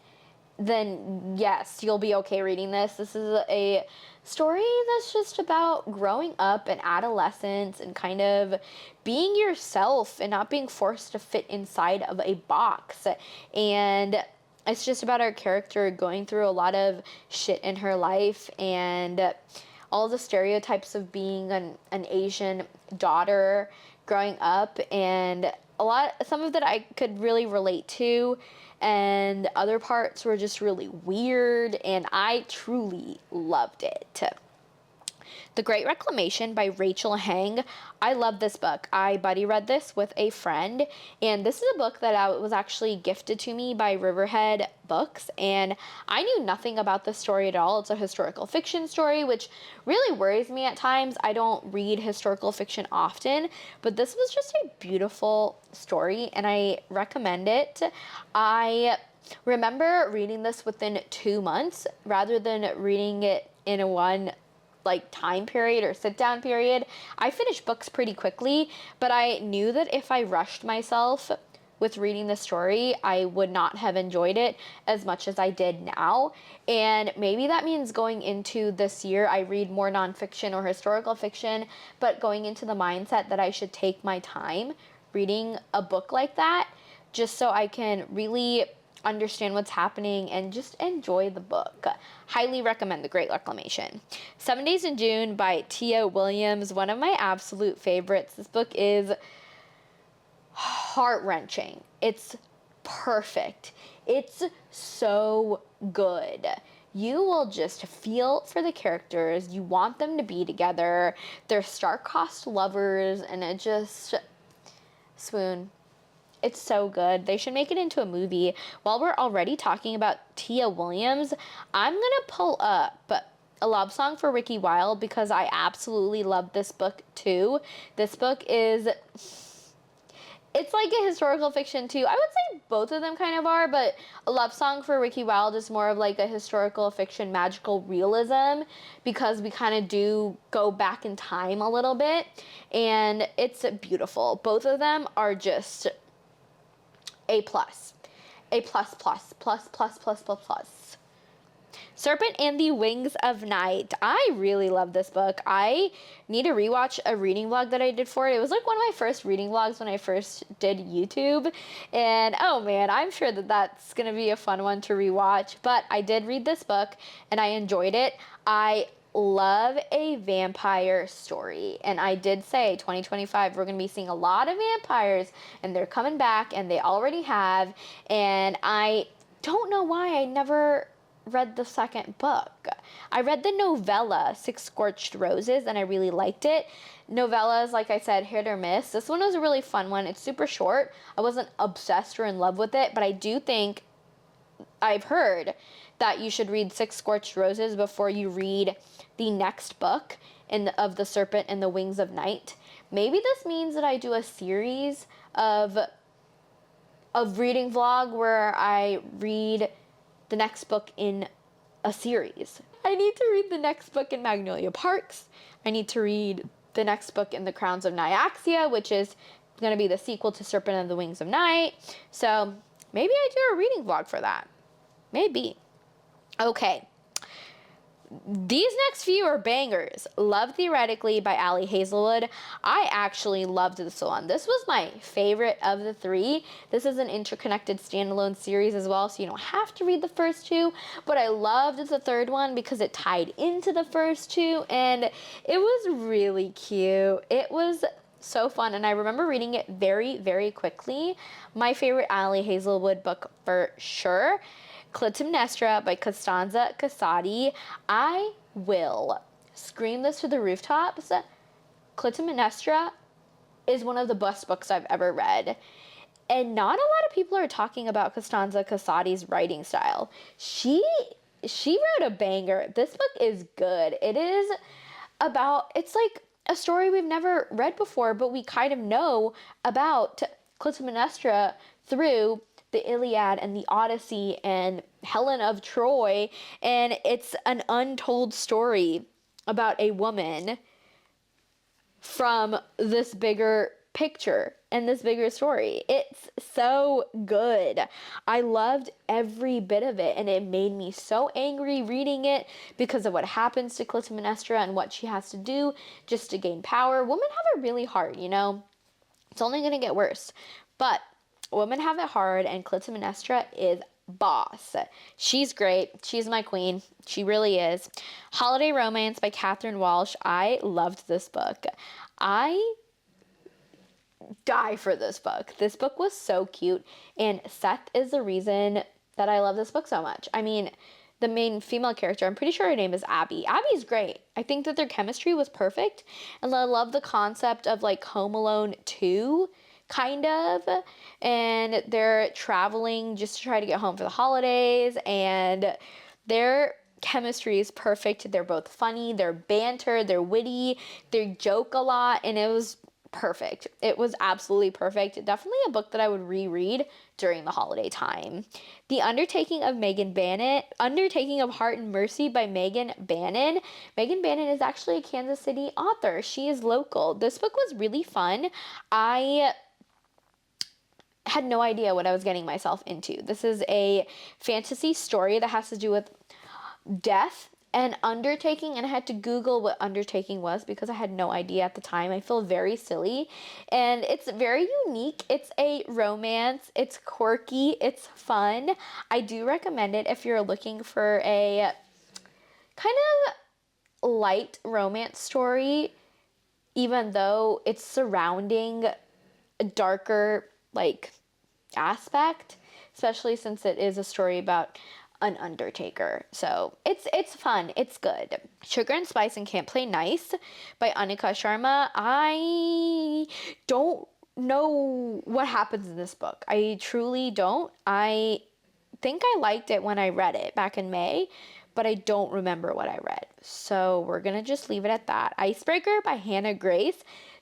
then yes, you'll be okay reading this. This is a story that's just about growing up and adolescence and kind of being yourself and not being forced to fit inside of a box. And it's just about our character going through a lot of shit in her life and all the stereotypes of being an Asian daughter growing up, and some of that I could really relate to, and other parts were just really weird, and I truly loved it. The Great Reclamation by Rachel Heng. I love this book. I buddy read this with a friend, and this is a book that was actually gifted to me by Riverhead Books, and I knew nothing about this story at all. It's a historical fiction story, which really worries me at times. I don't read historical fiction often, but this was just a beautiful story, and I recommend it. I remember reading this within 2 months rather than reading it in one time period or sit down period. I finished books pretty quickly, but I knew that if I rushed myself with reading the story, I would not have enjoyed it as much as I did now. And maybe that means going into this year, I read more nonfiction or historical fiction, but going into the mindset that I should take my time reading a book like that, just so I can really understand what's happening and just enjoy the book. Highly recommend The Great Reclamation. 7 Days in June by Tia Williams, one of my absolute favorites. This book is heart-wrenching. It's perfect. It's so good. You will just feel for the characters. You want them to be together. They're star-crossed lovers, and it just swoon. It's so good. They should make it into a movie. While we're already talking about Tia Williams, I'm going to pull up A Love Song for Ricky Wilde because I absolutely love this book too. This book is, it's like a historical fiction too. I would say both of them kind of are, but A Love Song for Ricky Wilde is more of like a historical fiction magical realism because we kind of do go back in time a little bit, and it's beautiful. Both of them are just A+. A++++++++. Serpent and the Wings of Night. I really love this book. I need to rewatch a reading vlog that I did for it. It was like one of my first reading vlogs when I first did YouTube. And oh man, I'm sure that that's going to be a fun one to rewatch. But I did read this book and I enjoyed it. I love a vampire story, and I did say 2025 we're going to be seeing a lot of vampires, and they're coming back, and they already have, and I don't know why I never read the second book. I read the novella Six Scorched Roses, and I really liked it. Novellas, like I said, hit or miss. This one was a really fun one. It's super short. I wasn't obsessed or in love with it, but I do think, I've heard that you should read Six Scorched Roses before you read the next book of The Serpent and the Wings of Night. Maybe this means that I do a series of reading vlog where I read the next book in a series. I need to read the next book in Magnolia Parks. I need to read the next book in The Crowns of Nyaxia, which is going to be the sequel to Serpent and the Wings of Night. So maybe I do a reading vlog for that. Maybe. Okay. These next few are bangers. Love Theoretically by Ali Hazelwood. I actually loved this one. This was my favorite of the three. This is an interconnected standalone series as well, so you don't have to read the first two, but I loved the third one because it tied into the first two, and it was really cute. It was so fun, and I remember reading it very, very quickly. My favorite Ali Hazelwood book for sure. Clytemnestra by Costanza Casati. I will scream this to the rooftops. Clytemnestra is one of the best books I've ever read. And not a lot of people are talking about Costanza Casati's writing style. She wrote a banger. This book is good. It is about, it's like a story we've never read before, but we kind of know about Clytemnestra through the Iliad and the Odyssey and Helen of Troy, and it's an untold story about a woman from this bigger picture and this bigger story. It's so good. I loved every bit of it, and it made me so angry reading it because of what happens to Clytemnestra and what she has to do just to gain power. Women have it really hard, you know? It's only going to get worse. But women have it hard, and Clytemnestra is boss. She's great. She's my queen. She really is. Holiday Romance by Catherine Walsh. I loved this book. I die for this book. This book was so cute, and Seth is the reason that I love this book so much. I mean, the main female character, I'm pretty sure her name is Abby. Abby's great. I think that their chemistry was perfect, and I love the concept of like Home Alone 2, kind of, and they're traveling just to try to get home for the holidays, and their chemistry is perfect. They're both funny, they're banter, they're witty, they joke a lot, and it was perfect. It was absolutely perfect. Definitely a book that I would reread during the holiday time. The Undertaking of Megan Bannon, Undertaking of Heart and Mercy by Megan Bannon. Megan Bannon is actually a Kansas City author. She is local. This book was really fun. I had no idea what I was getting myself into. This is a fantasy story that has to do with death and undertaking, and I had to Google what undertaking was because I had no idea at the time. I feel very silly, and it's very unique. It's a romance. It's quirky. It's fun. I do recommend it if you're looking for a kind of light romance story, even though it's surrounding a darker like aspect, especially since it is a story about an undertaker. So it's fun. It's good. Sugar and Spice and Can't Play Nice by Anika Sharma. I don't know what happens in this book. I truly don't. I think I liked it when I read it back in May, but I don't remember what I read. So we're going to just leave it at that. Icebreaker by Hannah Grace.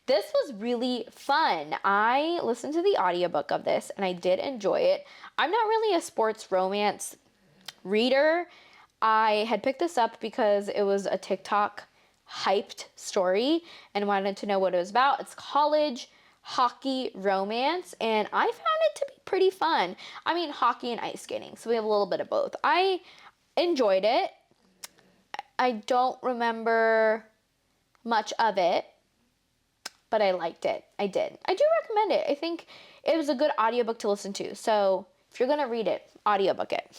This was really fun. I listened to the audiobook of this and I did enjoy it. I'm not really a sports romance reader. I had picked this up because it was a TikTok hyped story and wanted to know what it was about. It's college hockey romance, and I found it to be pretty fun. I mean, hockey and ice skating, so we have a little bit of both. I enjoyed it. I don't remember much of it, but I liked it. I did. I do recommend it. I think it was a good audiobook to listen to. So if you're going to read it, audiobook it.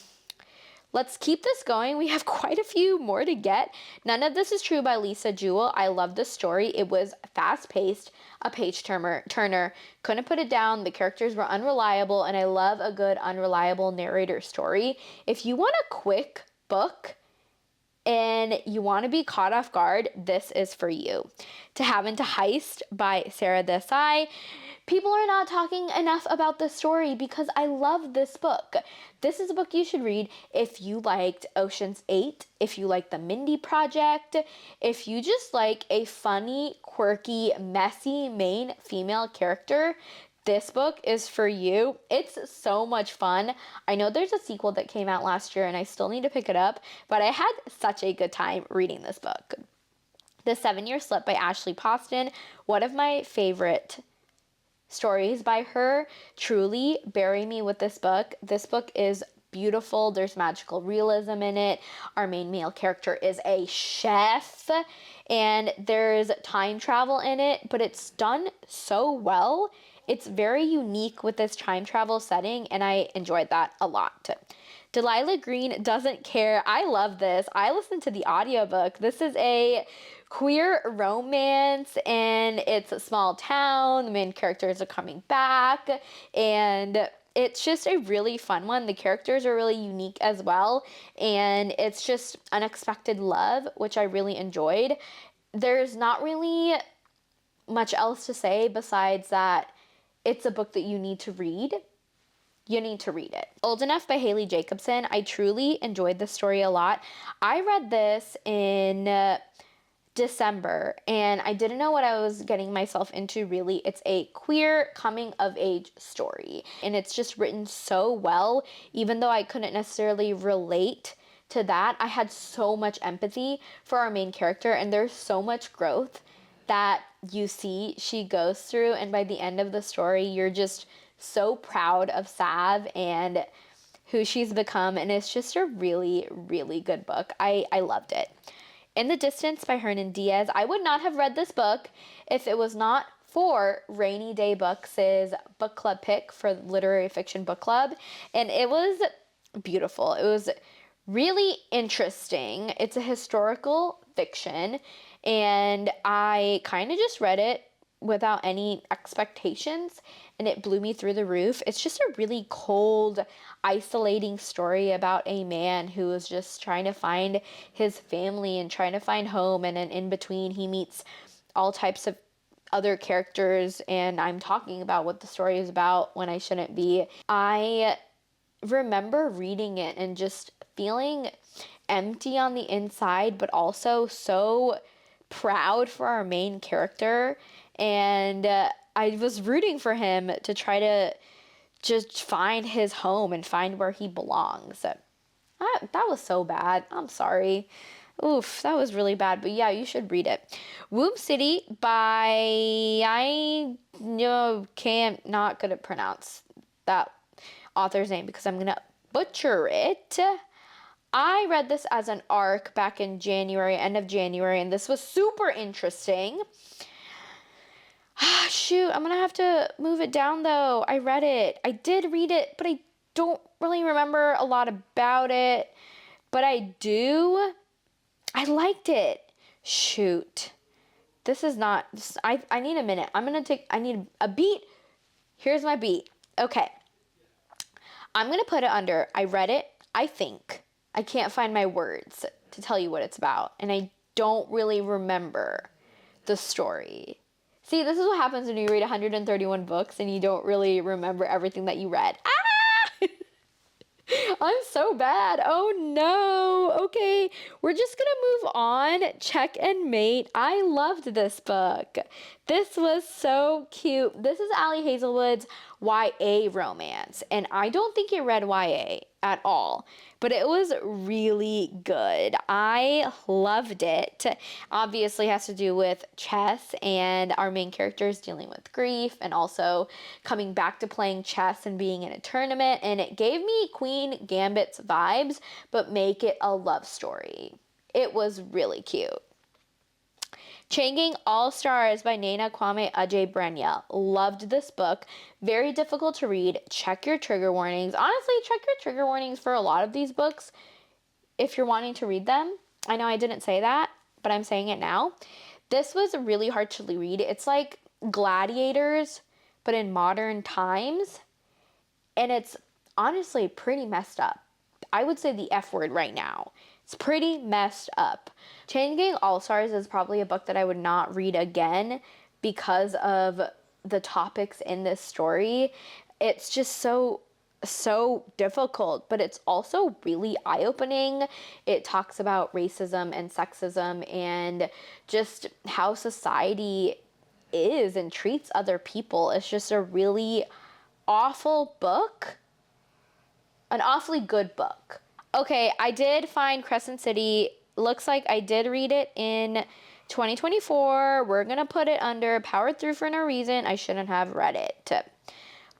Let's keep this going. We have quite a few more to get. None of This Is True by Lisa Jewell. I love this story. It was fast-paced, a page-turner. Couldn't put it down. The characters were unreliable, and I love a good unreliable narrator story. If you want a quick book and you want to be caught off guard, this is for you. To Have and to Heist by Sarah Desai. People are not talking enough about this story because I love this book. This is a book you should read if you liked Ocean's 8, if you like the Mindy Project, if you just like a funny, quirky, messy main female character. This book is for you. It's so much fun. I know there's a sequel that came out last year and I still need to pick it up, but I had such a good time reading this book. The 7-Year Slip by Ashley Poston, one of my favorite stories by her. Truly, bury me with this book. This book is beautiful. There's magical realism in it. Our main male character is a chef, and there's time travel in it, but it's done so well. It's very unique with this time travel setting, and I enjoyed that a lot. Delilah Green Doesn't Care. I love this. I listened to the audiobook. This is a queer romance, and it's a small town. The main characters are coming back, and it's just a really fun one. The characters are really unique as well, and it's just unexpected love, which I really enjoyed. There's not really much else to say besides that it's a book that you need to read. You need to read it. Old Enough by Haley Jacobson. I truly enjoyed this story a lot. I read this in December, and I didn't know what I was getting myself into, really. It's a queer coming of age story, and it's just written so well. Even though I couldn't necessarily relate to that, I had so much empathy for our main character, and there's so much growth that you see she goes through, and by the end of the story, you're just so proud of Sav and who she's become, and it's just a really, really good book. I loved it. In the Distance by Hernan Diaz. I would not have read this book if it was not for Rainy Day Books' book club pick for Literary Fiction Book Club, and it was beautiful. It was really interesting. It's a historical fiction, and I kind of just read it without any expectations, and it blew me through the roof. It's just a really cold, isolating story about a man who is just trying to find his family and trying to find home, and then in between he meets all types of other characters, and I'm talking about what the story is about when I shouldn't be. I remember reading it and just feeling empty on the inside, but also so proud for our main character, and I was rooting for him to try to just find his home and find where he belongs. That was so bad. I'm sorry. Oof, that was really bad. But yeah, you should read it. Womb City by, can't, not gonna pronounce that author's name because I'm gonna butcher it. I read this as an ARC back in January, end of January, and this was super interesting. Shoot, I'm gonna have to move it down though. I read it. I did read it, but I don't really remember a lot about it. But I do. I liked it. Shoot. This is not, I need a minute. I need a beat. Here's my beat. Okay. I'm gonna put it under, I read it, I think. I can't find my words to tell you what it's about, and I don't really remember the story. See, this is what happens when you read 131 books and you don't really remember everything that you read. Ah! I'm so bad. Oh no. Okay, we're just gonna move on. Check and Mate. I loved this book. This was so cute. This is Ali Hazelwood's YA romance, and I don't think it read YA at all, but it was really good. I loved it. Obviously has to do with chess, and our main character is dealing with grief and also coming back to playing chess and being in a tournament, and it gave me Queen Gambit's vibes, but make it a love story. It was really cute. Changing All Stars by Nana Kwame Adjei-Brenyah. Loved this book. Very difficult to read. Check your trigger warnings. Honestly, check your trigger warnings for a lot of these books if you're wanting to read them. I know I didn't say that, but I'm saying it now. This was really hard to read. It's like Gladiators, but in modern times. And it's honestly pretty messed up. I would say the F word right now. It's pretty messed up. Chain Gang All-Stars is probably a book that I would not read again because of the topics in this story. It's just so difficult, but it's also really eye-opening. It talks about racism and sexism and just how society is and treats other people. It's just a really awful book. An awfully good book. Okay, I did find Crescent City. Looks like I did read it in 2024. We're gonna put it under Powered Through for no reason. I shouldn't have read it.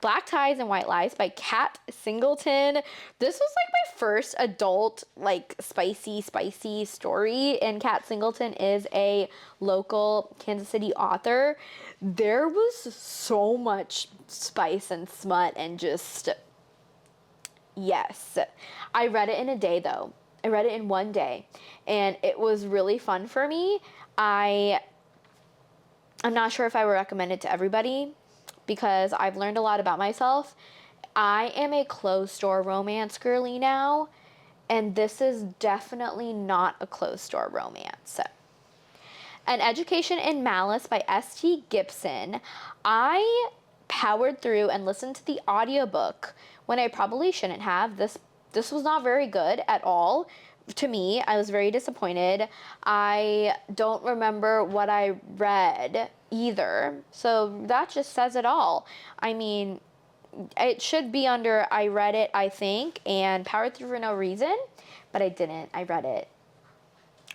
Black Ties and White Lies by Kat Singleton. This was like my first adult, like spicy story, and Kat Singleton is a local Kansas City author. There was so much spice and smut and just, yes. I read it in a day though. I read it in one day, and it was really fun for me. I'm not sure if I would recommend it to everybody because I've learned a lot about myself. I am a closed door romance girly now, and this is definitely not a closed door romance. An Education in Malice by S.T. Gibson. I powered through and listened to the audiobook when I probably shouldn't have. This was not very good at all. To me, I was very disappointed. I don't remember what I read either. So that just says it all. I mean, it should be under I read it, I think, and powered through for no reason, but I didn't. I read it.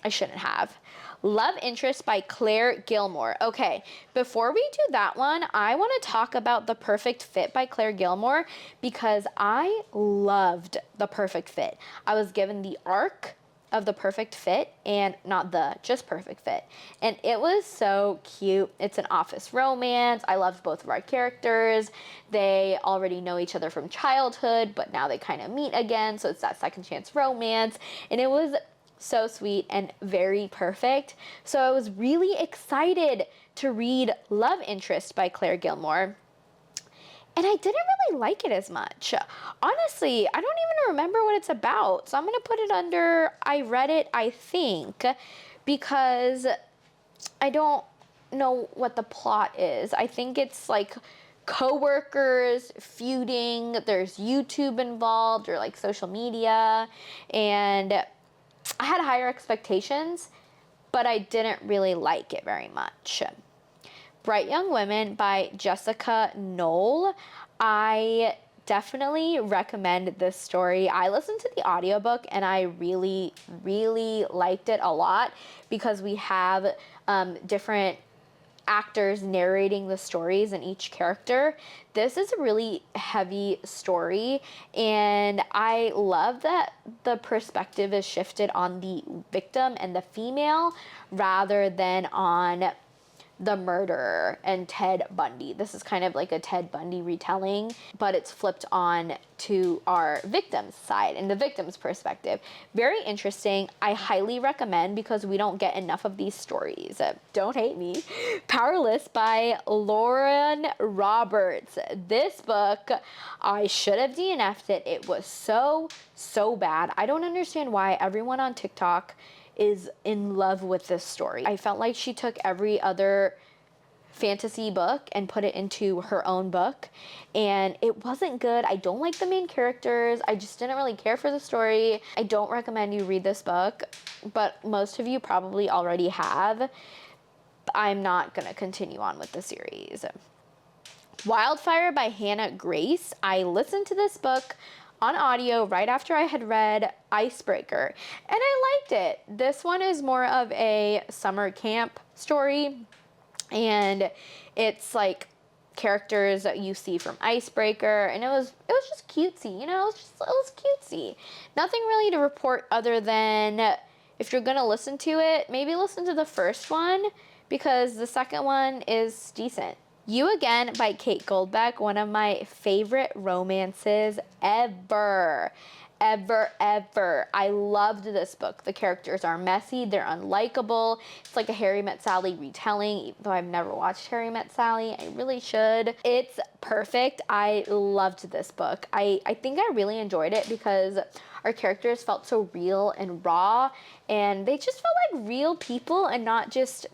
I shouldn't have. Love Interest by Claire Gilmore. Okay, before we do that one, I want to talk about The Perfect Fit by Claire Gilmore because I loved The Perfect Fit. I was given the arc of The Perfect Fit and not just Perfect Fit. And it was so cute. It's an office romance. I loved both of our characters. They already know each other from childhood, but now they kind of meet again. So it's that second chance romance. And it was so sweet and very perfect. So I was really excited to read Love Interest by Claire Gilmore. And I didn't really like it as much. Honestly, I don't even remember what it's about. So I'm going to put it under I read it, I think, because I don't know what the plot is. I think it's like co-workers feuding. There's YouTube involved or like social media. And I had higher expectations, but I didn't really like it very much. Bright Young Women by Jessica Knoll. I definitely recommend this story. I listened to the audiobook and I really, really liked it a lot because we have different actors narrating the stories and each character. This is a really heavy story, and I love that the perspective is shifted on the victim and the female rather than on the murderer and Ted Bundy. This is kind of like a Ted Bundy retelling, but it's flipped on to our victim's side and the victim's perspective. Very interesting. I highly recommend because we don't get enough of these stories. Don't hate me. Powerless by Lauren Roberts. This book, I should have DNF'd it. It was so bad. I don't understand why everyone on TikTok is in love with this story. I felt like she took every other fantasy book and put it into her own book, and it wasn't good. I don't like the main characters. I just didn't really care for the story. I don't recommend you read this book, but most of you probably already have. I'm not gonna continue on with the series. Wildfire by Hannah Grace. I listened to this book on audio right after I had read Icebreaker, and I liked it. This one is more of a summer camp story, and it's like characters that you see from Icebreaker, and it was just cutesy, you know, it was cutesy. Nothing really to report other than if you're gonna listen to it, maybe listen to the first one because the second one is decent. You Again by Kate Goldbeck, one of my favorite romances ever. I loved this book. The characters are messy, they're unlikable. It's like a Harry Met Sally retelling, even though I've never watched Harry Met Sally. I really should. It's perfect. I loved this book. I think I really enjoyed it because our characters felt so real and raw, and they just felt like real people and not just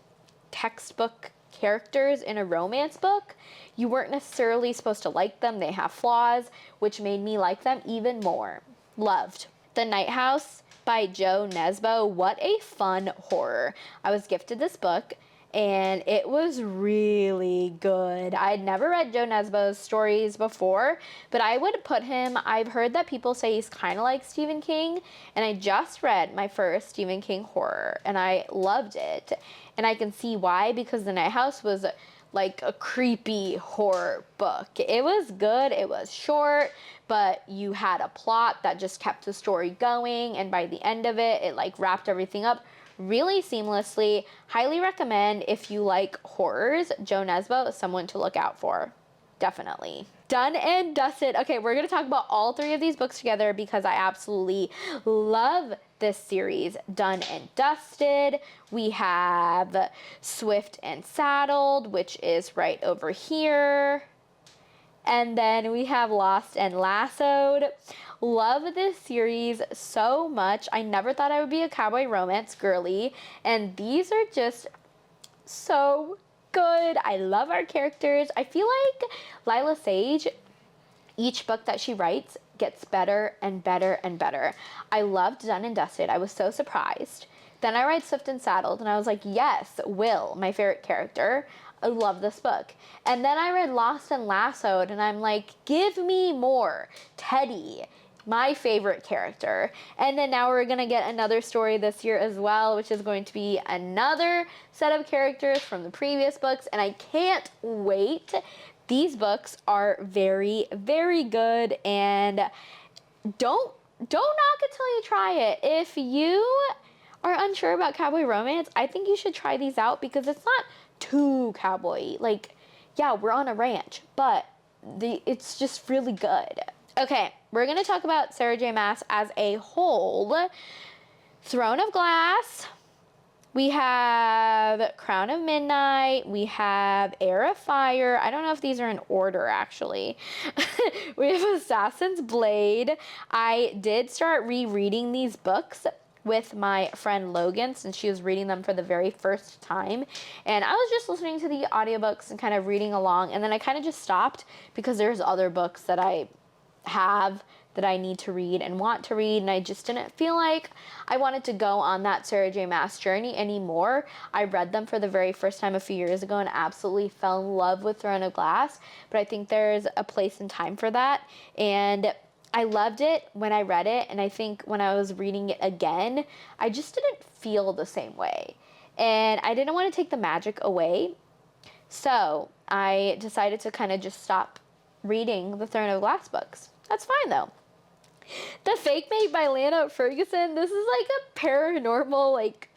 textbook characters in a romance book. You weren't necessarily supposed to like them. They have flaws, which made me like them even more. Loved. The Night House by Jo Nesbo. What a fun horror. I was gifted this book and it was really good. I had never read Jo Nesbo's stories before, but I would put him, I've heard that people say he's kind of like Stephen King, and I just read my first Stephen King horror and I loved it. And I can see why, because The Night House was like a creepy horror book. It was good, it was short, but you had a plot that just kept the story going, and by the end of it, it like wrapped everything up really seamlessly. Highly recommend if you like horrors. Jo Nesbo is someone to look out for. Definitely. Done and Dusted. Okay, we're going to talk about all three of these books together because I absolutely love this series. Done and Dusted. We have Swift and Saddled, which is right over here. And then we have Lost and Lassoed. Love this series so much. I never thought I would be a cowboy romance girly, and these are just so good. I love our characters. I feel like Lila Sage, each book that she writes gets better and better and better. I loved Done and Dusted. I was so surprised. Then I read Swift and Saddled, and I was like, yes, Will, my favorite character. I love this book. And then I read Lost and Lassoed, and I'm like, give me more. Teddy, my favorite character. And then now we're going to get another story this year as well, which is going to be another set of characters from the previous books, and I can't wait. These books are very, very good, and don't knock it till you try it. If you are unsure about cowboy romance, I think you should try these out because it's not too cowboy. Like, yeah, we're on a ranch, but it's just really good. Okay, we're going to talk about Sarah J. Maas as a whole. Throne of Glass. We have Crown of Midnight. We have Heir of Fire. I don't know if these are in order, actually. We have Assassin's Blade. I did start rereading these books with my friend Logan since she was reading them for the very first time. And I was just listening to the audiobooks and kind of reading along. And then I kind of just stopped because there's other books that I have that I need to read and want to read, and I just didn't feel like I wanted to go on that Sarah J. Maas journey anymore. I read them for the very first time a few years ago and absolutely fell in love with Throne of Glass, but I think there's a place and time for that, and I loved it when I read it, and I think when I was reading it again, I just didn't feel the same way, and I didn't want to take the magic away, so I decided to kind of just stop reading the Throne of Glass books. That's fine, though. The Fake Mate by Lana Ferguson. This is like a paranormal, like,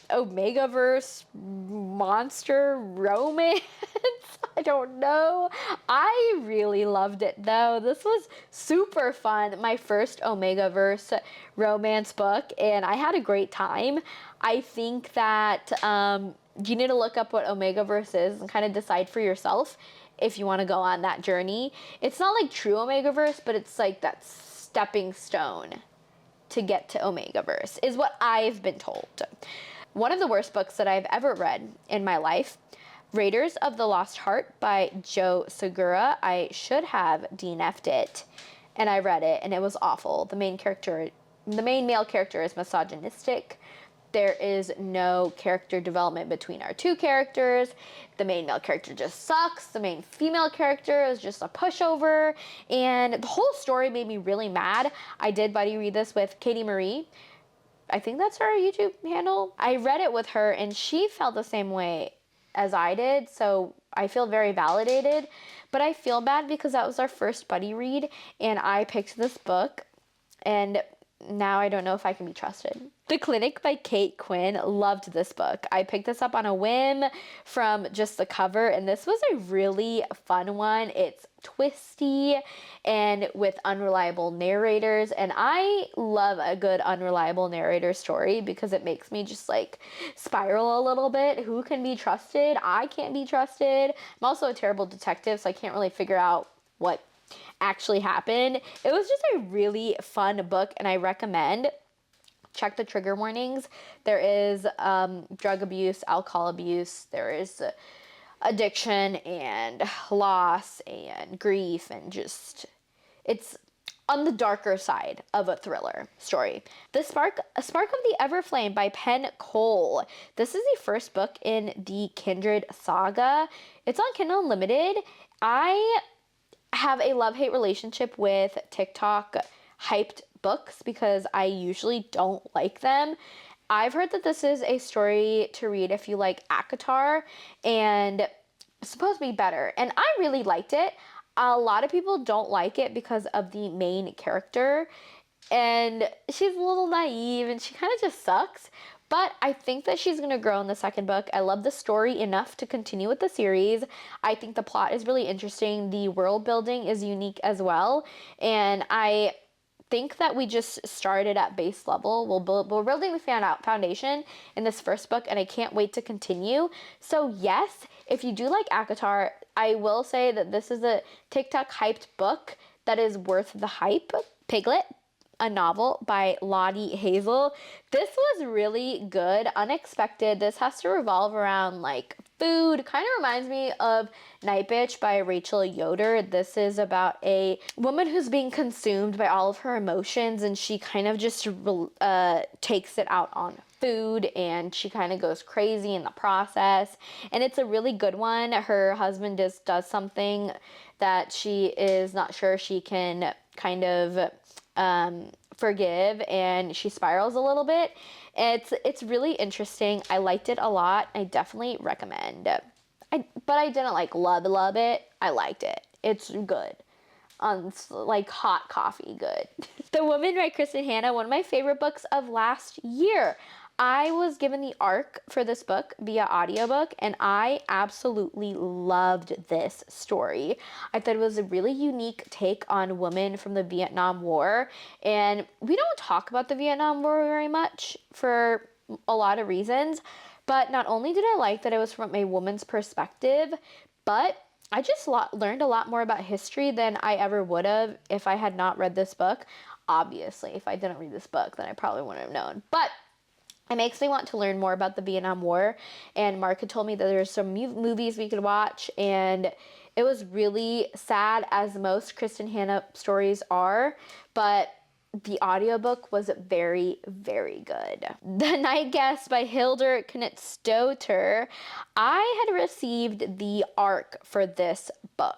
Omegaverse monster romance. I don't know. I really loved it, though. This was super fun. My first Omegaverse romance book, and I had a great time. I think that you need to look up what Omegaverse is and kind of decide for yourself if you want to go on that journey. It's not like true Omegaverse, but it's like that stepping stone to get to Omegaverse, is what I've been told. One of the worst books that I've ever read in my life, Raiders of the Lost Heart by Joe Segura. I should have DNF'd it, and I read it, and it was awful. The main male character is misogynistic. There is no character development between our two characters. The main male character just sucks. The main female character is just a pushover. And the whole story made me really mad. I did buddy read this with Katie Marie. I think that's her YouTube handle. I read it with her, and she felt the same way as I did. So I feel very validated. But I feel bad because that was our first buddy read, and I picked this book. And now I don't know if I can be trusted. The Clinic by Kate Quinn. Loved this book. I picked this up on a whim from just the cover, and this was a really fun one. It's twisty and with unreliable narrators, and I love a good unreliable narrator story because it makes me just like spiral a little bit. Who can be trusted? I can't be trusted. I'm also a terrible detective, so I can't really figure out what actually happened. It was just a really fun book, and I recommend. Check the trigger warnings. There is drug abuse, alcohol abuse, there is addiction and loss and grief, and just, it's on the darker side of a thriller story. A Spark of the Everflame by Penn Cole. This is the first book in the Kindred saga. It's on Kindle Unlimited. I have a love-hate relationship with TikTok hyped books because I usually don't like them. I've heard that this is a story to read if you like ACOTAR, and it's supposed to be better. And I really liked it. A lot of people don't like it because of the main character, and she's a little naive and she kind of just sucks. But I think that she's going to grow in the second book. I love the story enough to continue with the series. I think the plot is really interesting. The world building is unique as well. And I think that we just started at base level. We're building the foundation in this first book, and I can't wait to continue. So yes, if you do like ACOTAR, I will say that this is a TikTok hyped book that is worth the hype. Piglet. a novel by Lottie Hazel. This was really good, unexpected. This has to revolve around like food. Kind of reminds me of Night Bitch by Rachel Yoder. This is about a woman who's being consumed by all of her emotions, and she kind of just takes it out on food, and she kind of goes crazy in the process. And it's a really good one. Her husband just does something that she is not sure she can kind of forgive, and she spirals a little bit. It's really interesting. I liked it a lot. I definitely recommend. But I didn't like love it. I liked it. It's good. Like hot coffee good. The Woman by Kristen Hanna, one of my favorite books of last year. I was given the ARC for this book via audiobook, and I absolutely loved this story. I thought it was a really unique take on women from the Vietnam War, and we don't talk about the Vietnam War very much for a lot of reasons, but not only did I like that it was from a woman's perspective, but I just learned a lot more about history than I ever would have if I had not read this book. Obviously, if I didn't read this book, then I probably wouldn't have known. But it makes me want to learn more about the Vietnam War, and Mark had told me that there's some movies we could watch, and it was really sad, as most Kristen Hanna stories are, but the audiobook was very, very good. The Night Guest by Hildur Knudsendotter. I had received the ARC for this book.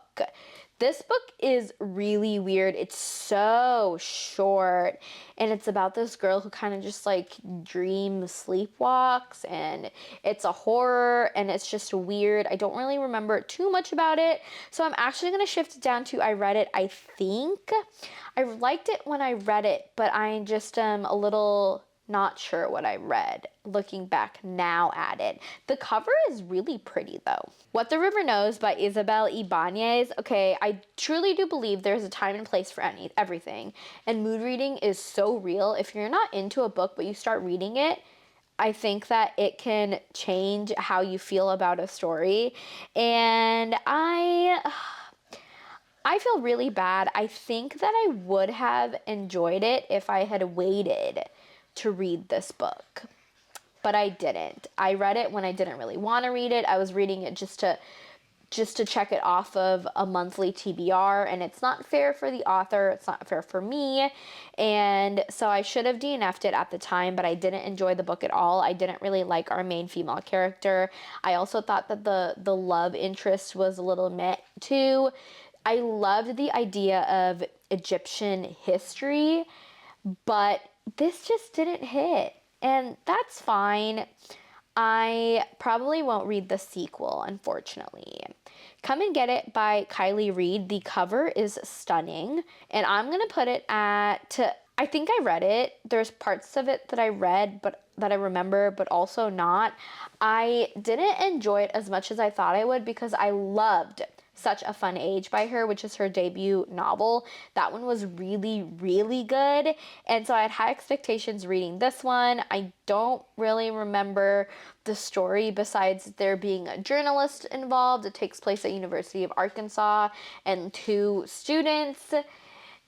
This book is really weird. It's so short, and it's about this girl who kind of just like sleepwalks, and it's a horror, and it's just weird. I don't really remember too much about it, so I'm actually going to shift it down to I read it, I think. I liked it when I read it, but I just am a little not sure what I read looking back now at it. The cover is really pretty though. What the River Knows by Isabel Ibanez. Okay, I truly do believe there's a time and place for everything, and mood reading is so real. If you're not into a book but you start reading it, I think that it can change how you feel about a story, and I feel really bad. I think that I would have enjoyed it if I had waited to read this book, but I didn't. I read it when I didn't really want to read it. I was reading it just to check it off of a monthly TBR, and it's not fair for the author, it's not fair for me, and so I should have DNF'd it at the time, but I didn't enjoy the book at all. I didn't really like our main female character. I also thought that the love interest was a little meh too. I loved the idea of Egyptian history, but this just didn't hit, and that's fine. I probably won't read the sequel, unfortunately. Come and Get It by Kylie Reed. The cover is stunning, and I'm going to put it at, I think I read it. There's parts of it that I read, but that I remember, but also not. I didn't enjoy it as much as I thought I would, because I loved Such a Fun Age by her, which is her debut novel. That one was really, really good, and so I had high expectations reading this one. I don't really remember the story besides there being a journalist involved. It takes place at University of Arkansas and 2 students.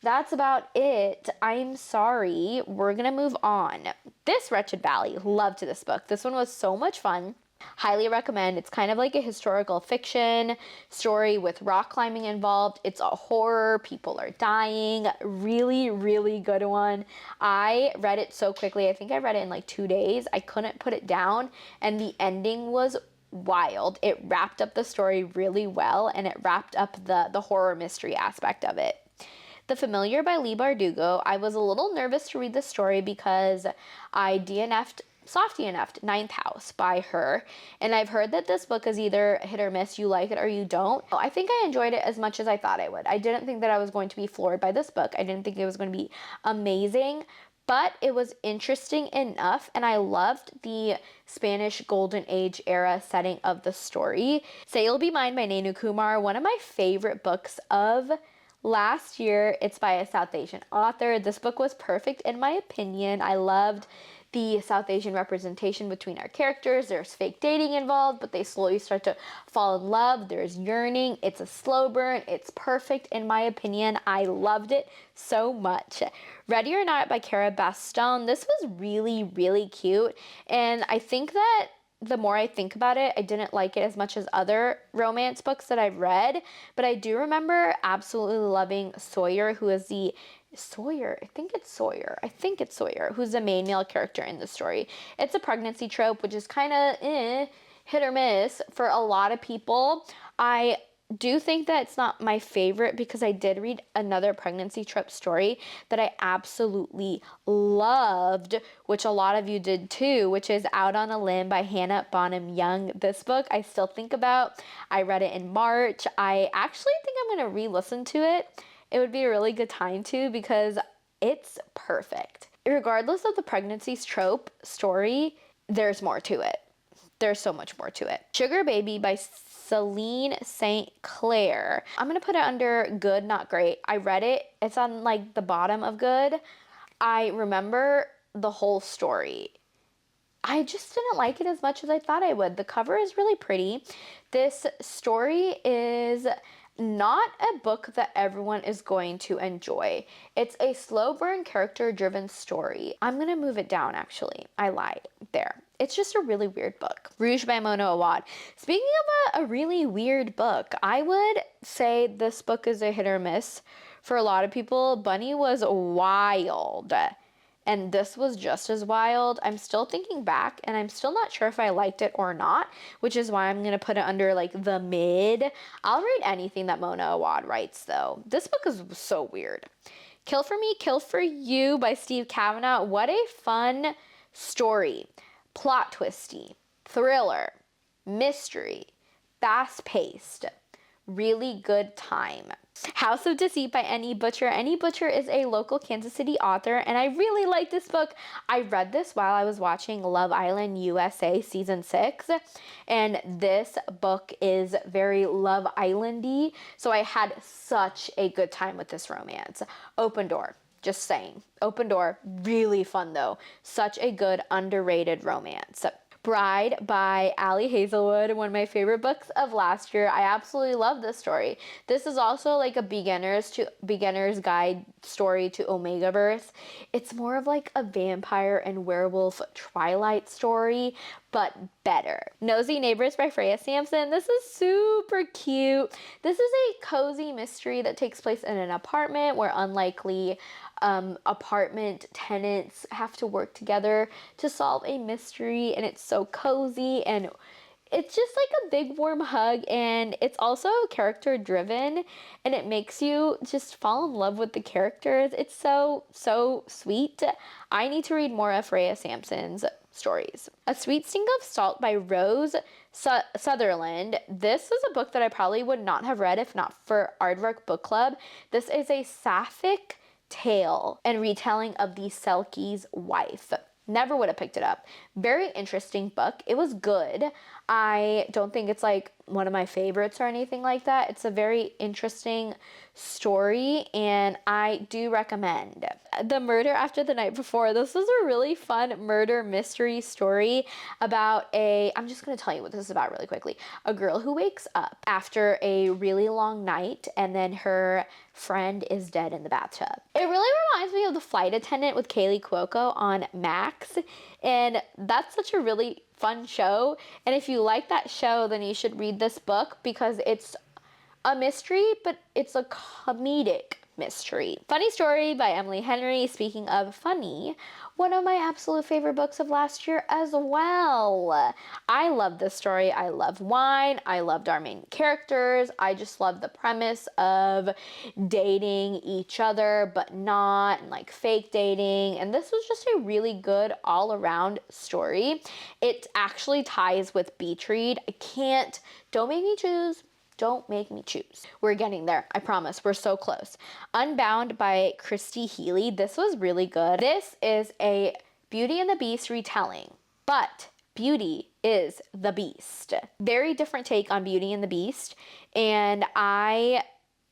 That's about it. I'm sorry. We're gonna move on. This Wretched Valley. Loved this book. This one was so much fun. Highly recommend. It's kind of like a historical fiction story with rock climbing involved. It's a horror. People are dying. Really, really good one. I read it so quickly. I think I read it in like 2 days. I couldn't put it down, and the ending was wild. It wrapped up the story really well, and it wrapped up the horror mystery aspect of it. The Familiar by Leigh Bardugo. I was a little nervous to read the story because I soft DNF'd Ninth House by her, and I've heard that this book is either hit or miss. You like it or you don't. I think I enjoyed it as much as I thought I would. I didn't think that I was going to be floored by this book. I didn't think it was going to be amazing, but it was interesting enough, and I loved the Spanish Golden Age era setting of the story. Say You'll Be Mine by Nainu Kumar, one of my favorite books of last year. It's by a South Asian author. This book was perfect in my opinion. I loved the South Asian representation between our characters. There's fake dating involved, but they slowly start to fall in love. There's yearning. It's a slow burn. It's perfect in my opinion. I loved it so much. Ready or Not by Cara Bastone. This was really, really cute. And I think that the more I think about it, I didn't like it as much as other romance books that I've read, but I do remember absolutely loving Sawyer, who is the I think it's Sawyer, who's the main male character in the story. It's a pregnancy trope, which is kind of hit or miss for a lot of people. I do think that it's not my favorite because I did read another pregnancy trope story that I absolutely loved, which a lot of you did too, which is Out on a Limb by Hannah Bonham Young. This book I still think about. I read it in March. I actually think I'm going to re-listen to it. It would be a really good time to because it's perfect. Regardless of the pregnancy trope story, there's more to it. There's so much more to it. Sugar Baby by Celine St. Clair. I'm going to put it under good, not great. I read it. It's on like the bottom of good. I remember the whole story. I just didn't like it as much as I thought I would. The cover is really pretty. This story is not a book that everyone is going to enjoy. It's a slow burn, character driven story. I'm going to move it down actually. I lied. There. It's just a really weird book. Rouge by Mona Awad. Speaking of a really weird book, I would say this book is a hit or miss for a lot of people. Bunny was wild, and this was just as wild. I'm still thinking back, and I'm still not sure if I liked it or not, which is why I'm going to put it under like the mid. I'll read anything that Mona Awad writes, though. This book is so weird. Kill for Me, Kill for You by Steve Kavanaugh. What a fun story. Plot twisty, thriller, mystery, fast-paced, really good time. House of Deceit by Annie Butcher. Annie Butcher is a local Kansas City author, and I really like this book. I read this while I was watching Love Island USA Season 6, and this book is very Love Island-y, so I had such a good time with this romance. Open Door. Just saying. Open Door, really fun though. Such a good underrated romance. Bride by Ali Hazelwood, one of my favorite books of last year. I absolutely love this story. This is also like a beginner's guide story to Omegaverse. It's more of like a vampire and werewolf Twilight story, but better. Nosy Neighbors by Freya Sampson. This is super cute. This is a cozy mystery that takes place in an apartment where unlikely apartment tenants have to work together to solve a mystery, and it's so cozy and it's just like a big warm hug, and it's also character driven, and it makes you just fall in love with the characters. It's so sweet. I need to read more of Freya Sampson's stories. A Sweet Sting of Salt by Rose Sutherland. This is a book that I probably would not have read if not for Aardvark Book Club. This is a sapphic tale and retelling of the Selkie's wife. Never would have picked it up. Very interesting book. It was good. I don't think it's like one of my favorites or anything like that. It's a very interesting story, and I do recommend. The Murder After the Night Before. This was a really fun murder mystery story about I'm just going to tell you what this is about really quickly. A girl who wakes up after a really long night, and then her friend is dead in the bathtub. It really reminds me of The Flight Attendant with Kaylee Cuoco on Max, and that's such a really fun show. And if you like that show, then you should read this book because it's a mystery, but it's a comedic mystery. Funny Story by Emily Henry. Speaking of funny, one of my absolute favorite books of last year as well. I love this story. I love wine. I loved our main characters. I just love the premise of dating each other but not, and like fake dating. And this was just a really good all-around story. It actually ties with Beach Read. Don't make me choose. Don't make me choose. We're getting there. I promise. We're so close. Unbound by Christy Healy. This was really good. This is a Beauty and the Beast retelling, but Beauty is the Beast. Very different take on Beauty and the Beast, and I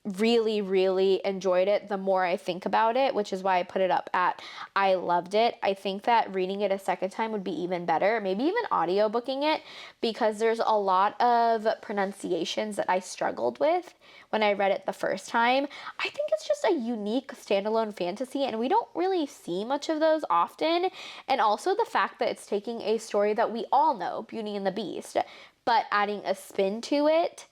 really, really enjoyed it the more I think about it, which is why I put it up at I loved it. I think that reading it a second time would be even better, maybe even audiobooking it, because there's a lot of pronunciations that I struggled with when I read it the first time. I think it's just a unique standalone fantasy, and we don't really see much of those often. And also the fact that it's taking a story that we all know, Beauty and the Beast, but adding a spin to it,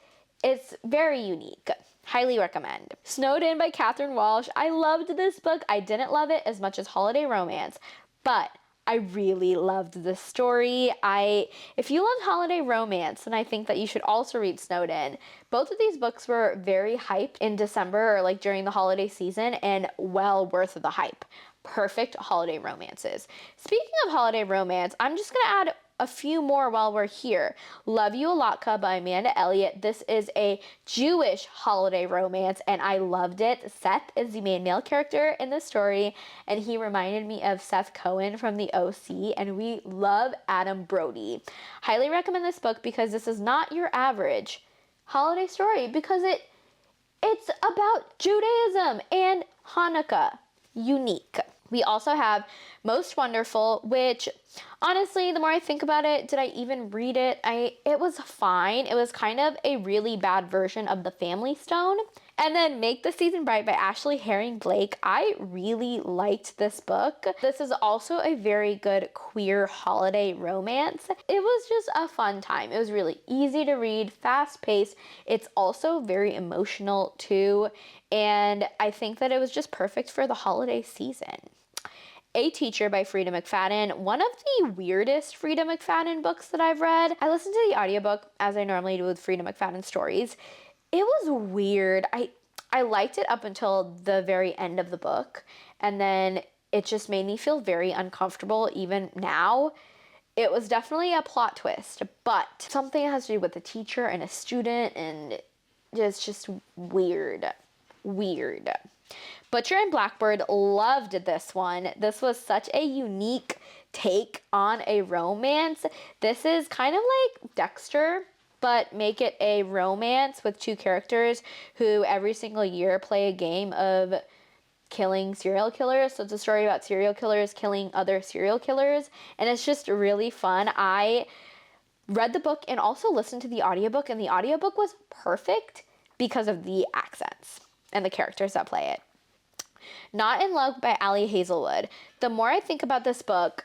it's very unique. Highly recommend. Snowed In by Catherine Walsh. I loved this book. I didn't love it as much as Holiday Romance, but I really loved this story. If you loved Holiday Romance, then I think that you should also read Snowed In. Both of these books were very hyped in December or like during the holiday season, and well worth the hype. Perfect holiday romances. Speaking of holiday romance, I'm just gonna add a few more while we're here. Love You Alatka by Amanda Elliott. This is a Jewish holiday romance, and I loved it. Seth is the main male character in the story, and he reminded me of Seth Cohen from the OC, and we love Adam Brody. Highly recommend this book because this is not your average holiday story, because it's about Judaism and Hanukkah. Unique. We also have Most Wonderful, which honestly, the more I think about it, did I even read it? It was fine. It was kind of a really bad version of The Family Stone. And then Make the Season Bright by Ashley Herring Blake. I really liked this book. This is also a very good queer holiday romance. It was just a fun time. It was really easy to read, fast paced. It's also very emotional too. And I think that it was just perfect for the holiday season. A Teacher by Frida McFadden, one of the weirdest Frida McFadden books that I've read. I listened to the audiobook as I normally do with Frida McFadden stories. It was weird. I liked it up until the very end of the book, and then it just made me feel very uncomfortable even now. It was definitely a plot twist, but something that has to do with a teacher and a student, and it's just weird. Weird. Butcher and Blackbird, loved this one. This was such a unique take on a romance. This is kind of like Dexter, but make it a romance with two characters who every single year play a game of killing serial killers. So it's a story about serial killers killing other serial killers, and it's just really fun. I read the book and also listened to the audiobook, and the audiobook was perfect because of the accents and the characters that play it. Not in Love by Ali Hazelwood. The more I think about this book,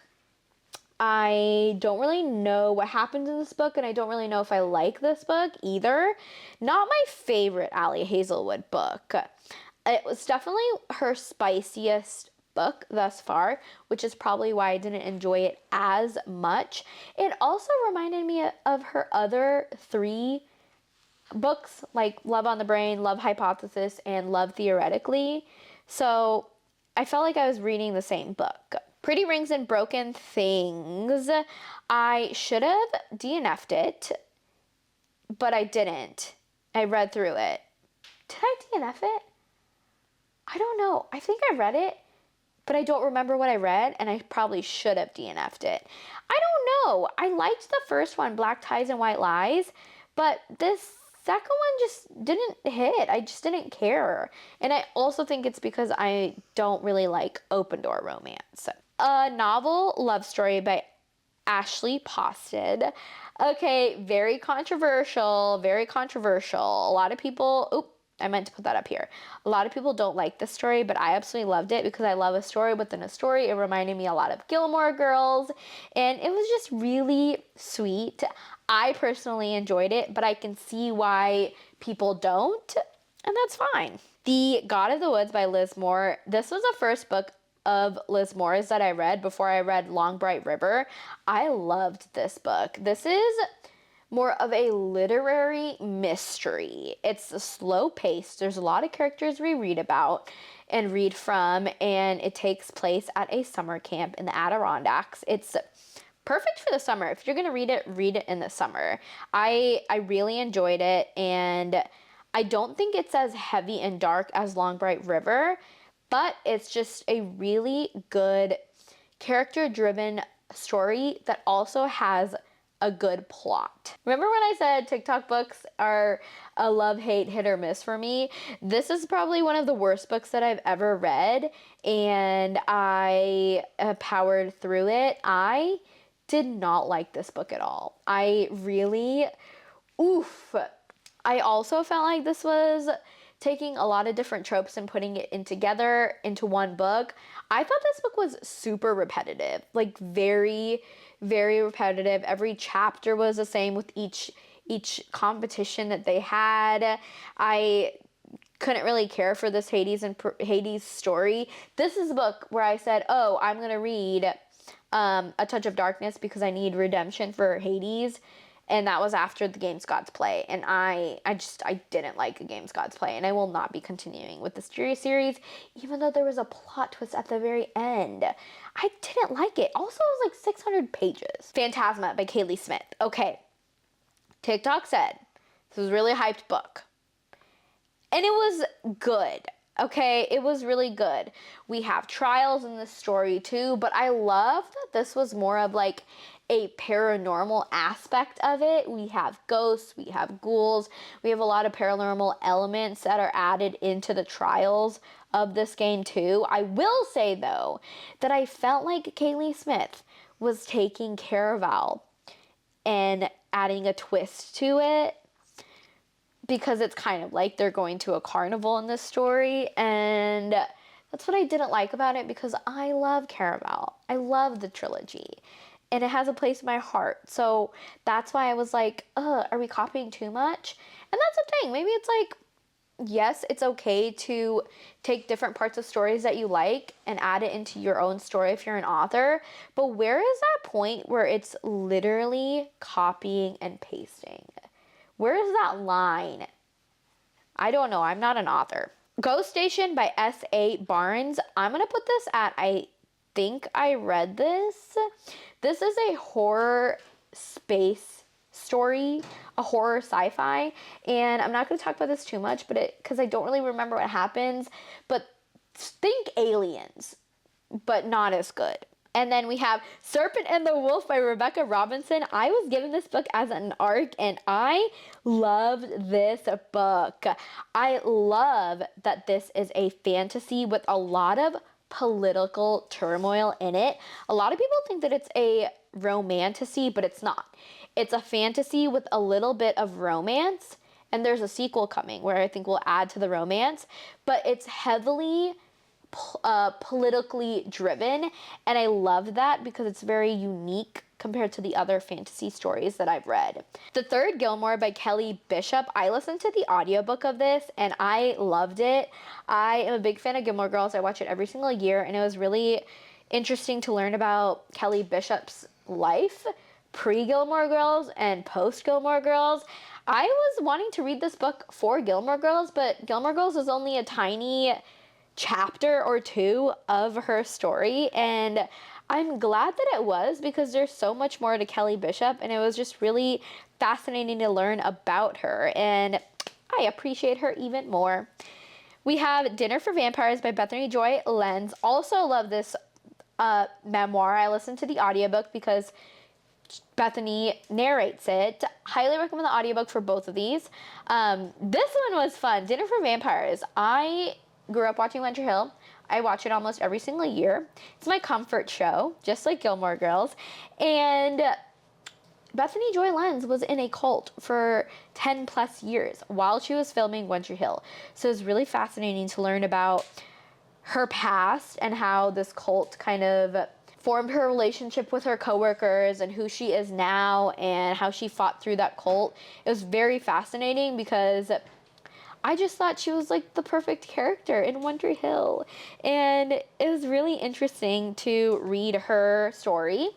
I don't really know what happens in this book, and I don't really know if I like this book either. Not my favorite Ali Hazelwood book. It was definitely her spiciest book thus far, which is probably why I didn't enjoy it as much. It also reminded me of her other three books, like Love on the Brain, Love Hypothesis, and Love Theoretically. So I felt like I was reading the same book. Pretty Rings and Broken Things. I should have DNF'd it, but I didn't. I read through it. Did I DNF it? I don't know. I think I read it, but I don't remember what I read, and I probably should have DNF'd it. I don't know. I liked the first one, Black Ties and White Lies, but this second one just didn't hit. I just didn't care. And I also think it's because I don't really like open door romance. A novel love story by Ashley Posted. Okay, very controversial, very controversial. A lot of people, I meant to put that up here. A lot of people don't like this story, but I absolutely loved it because I love a story within a story. It reminded me a lot of Gilmore Girls, and it was just really sweet. I personally enjoyed it, but I can see why people don't, and that's fine. The God of the Woods by Liz Moore. This was the first book of Liz Moore's that I read before I read Long Bright River. I loved this book. This is more of a literary mystery. It's a slow pace. There's a lot of characters we read about and read from, and it takes place at a summer camp in the Adirondacks. It's perfect for the summer. If you're going to read it in the summer. I really enjoyed it, and I don't think it's as heavy and dark as Long Bright River, but it's just a really good character-driven story that also has a good plot. Remember when I said TikTok books are a love-hate hit or miss for me? This is probably one of the worst books that I've ever read, and I powered through it. I did not like this book at all. I really, oof. I also felt like this was taking a lot of different tropes and putting it in together into one book. I thought this book was super repetitive, like very, very repetitive. Every chapter was the same with each competition that they had. I couldn't really care for this Hades story. This is a book where I said, oh, I'm gonna read A Touch of Darkness because I need redemption for Hades. And that was after the Games Gods Play. And I didn't like A Games Gods Play. And I will not be continuing with this series, even though there was a plot twist at the very end. I didn't like it. Also, it was like 600 pages. Phantasma by Kaylee Smith. Okay. TikTok said this was a really hyped book. And it was good. Okay, it was really good. We have trials in this story too, but I love that this was more of like a paranormal aspect of it. We have ghosts, we have ghouls, we have a lot of paranormal elements that are added into the trials of this game too. I will say though, that I felt like Kaylee Smith was taking Caraval and adding a twist to it, because it's kind of like they're going to a carnival in this story, and that's what I didn't like about it, because I love Caraval. I love the trilogy, and it has a place in my heart. So that's why I was like, are we copying too much? And that's the thing. Maybe it's like, yes, it's okay to take different parts of stories that you like and add it into your own story if you're an author, but where is that point where it's literally copying and pasting? Where is that line? I don't know. I'm not an author. Ghost Station by S.A. Barnes. I'm going to put this at, I think I read this. This is a horror space story, a horror sci-fi. And I'm not going to talk about this too much, but because I don't really remember what happens. But think aliens, but not as good. And then we have Serpent and the Wolf by Rebecca Robinson. I was given this book as an ARC, and I loved this book. I love that this is a fantasy with a lot of political turmoil in it. A lot of people think that it's a romantasy, but it's not. It's a fantasy with a little bit of romance, and there's a sequel coming where I think we'll add to the romance, but it's heavily politically driven, and I love that because it's very unique compared to the other fantasy stories that I've read. The Third Gilmore by Kelly Bishop. I listened to the audiobook of this and I loved it. I am a big fan of Gilmore Girls. I watch it every single year, and it was really interesting to learn about Kelly Bishop's life pre-Gilmore Girls and post-Gilmore Girls. I was wanting to read this book for Gilmore Girls, but Gilmore Girls is only a tiny chapter or two of her story, and I'm glad that it was, because there's so much more to Kelly Bishop, and it was just really fascinating to learn about her, and I appreciate her even more. We have Dinner for Vampires by Bethany Joy Lenz. Also love this memoir. I listened to the audiobook because Bethany narrates it. Highly recommend the audiobook for both of these. This one was fun. Dinner for Vampires. I grew up watching Winter Hill. I watch it almost every single year. It's my comfort show, just like Gilmore Girls. And Bethany Joy Lenz was in a cult for 10 plus years while she was filming Winter Hill. So it's really fascinating to learn about her past and how this cult kind of formed her relationship with her coworkers and who she is now and how she fought through that cult. It was very fascinating because I just thought she was like the perfect character in Winter Hill. And it was really interesting to read her story,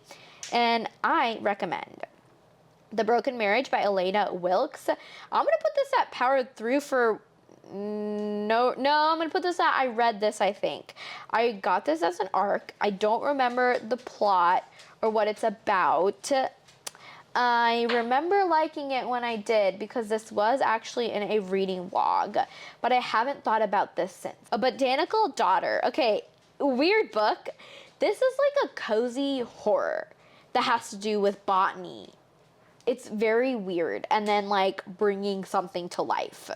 and I recommend. The Broken Marriage by Elena Wilkes. I'm going to put this at powered through for, no, I'm going to put this at, I read this, I think. I got this as an ARC. I don't remember the plot or what it's about. I remember liking it when I did because this was actually in a reading log, but I haven't thought about this since. A Botanical Daughter. Okay, weird book. This is like a cozy horror that has to do with botany it's very weird, and then like bringing something to life.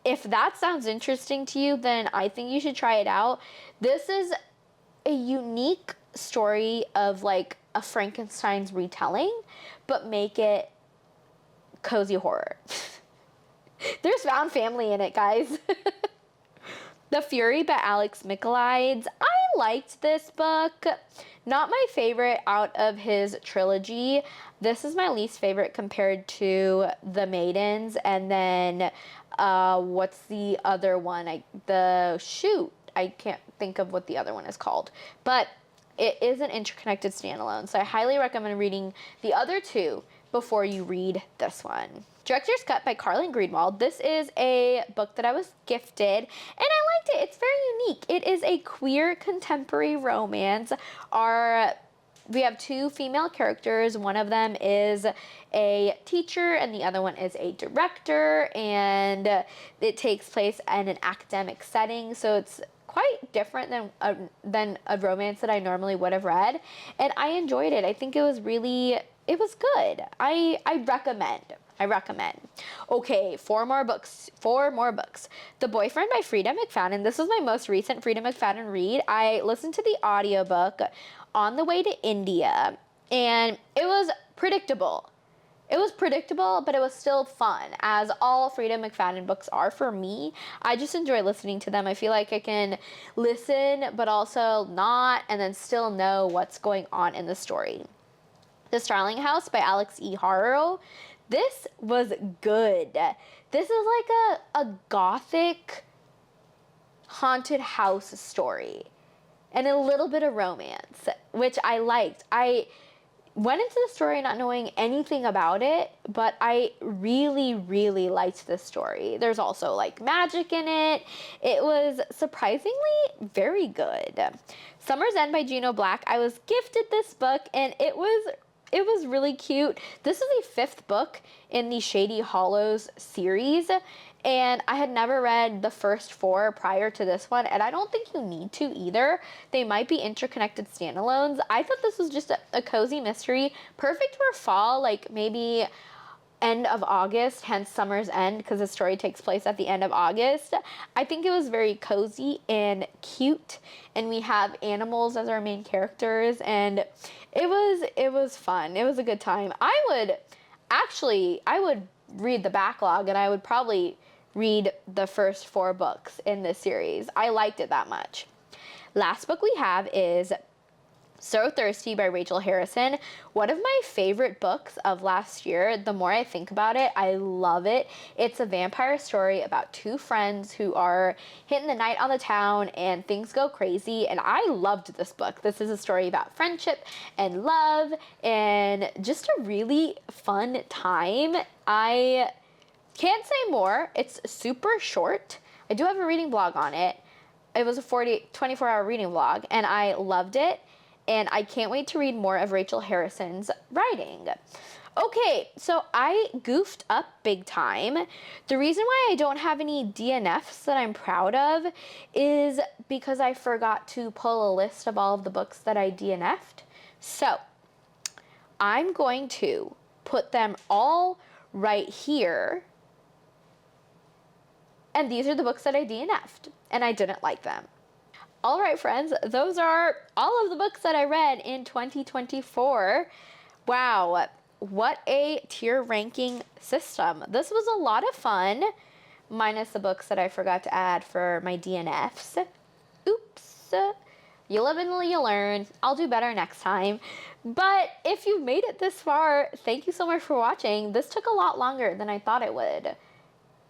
If that sounds interesting to you, then I think you should try it out. This is a unique story of like a Frankenstein's retelling, but make it cozy horror. There's found family in it, guys. The Fury by Alex Michaelides. I liked this book. Not my favorite out of his trilogy. This is my least favorite compared to The Maidens. And then, what's the other one? I can't think of what the other one is called. But it is an interconnected standalone. So I highly recommend reading the other two before you read this one. Director's Cut by Carlin Greenwald. This is a book that I was gifted, and I liked it. It's very unique. It is a queer contemporary romance. We have two female characters. One of them is a teacher, and the other one is a director, and it takes place in an academic setting, so it's quite different than a romance that I normally would have read, and I enjoyed it. I think it was good. I recommend. Okay, four more books. The Boyfriend by Frida McFadden. This was my most recent Frida McFadden read. I listened to the audiobook on the way to India, and it was predictable. But it was still fun, as all Frida McFadden books are for me. I just enjoy listening to them. I feel like I can listen, but also not, and then still know what's going on in the story. The Starling House by Alex E. Harrow. This was good. This is like a gothic haunted house story and a little bit of romance, which I liked. I went into the story not knowing anything about it, but I really, really liked this story. There's also like magic in it. It was surprisingly very good. Summer's End by Gino Black. I was gifted this book, and it was really cute. This is the 5th book in the Shady Hollows series, and I had never read the first 4 prior to this one, and I don't think you need to either. They might be interconnected standalones. I thought this was just a cozy mystery, perfect for fall, like maybe end of August, hence Summer's End, because the story takes place at the end of August. I think it was very cozy and cute, and we have animals as our main characters, and it was fun. It was a good time. I would read the backlog, and I would probably read the first 4 books in this series. I liked it that much. Last book we have is So Thirsty by Rachel Harrison. One of my favorite books of last year. The more I think about it, I love it. It's a vampire story about 2 friends who are hitting the night on the town, and things go crazy, and I loved this book. This is a story about friendship and love and just a really fun time. I can't say more. It's super short. I do have a reading blog on it. It was a 24-hour reading blog, and I loved it. And I can't wait to read more of Rachel Harrison's writing. Okay, so I goofed up big time. The reason why I don't have any DNFs that I'm proud of is because I forgot to pull a list of all of the books that I DNF'd. So I'm going to put them all right here. And these are the books that I DNF'd, and I didn't like them. All right, friends, those are all of the books that I read in 2024. Wow, what a tier ranking system. This was a lot of fun, minus the books that I forgot to add for my DNFs. Oops. You live and you learn. I'll do better next time. But if you've made it this far, thank you so much for watching. This took a lot longer than I thought it would,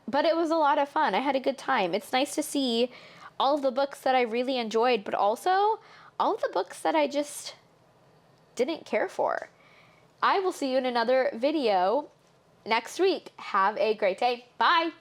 but it was a lot of fun. I had a good time. It's nice to see all of the books that I really enjoyed, but also all of the books that I just didn't care for. I will see you in another video next week. Have a great day. Bye.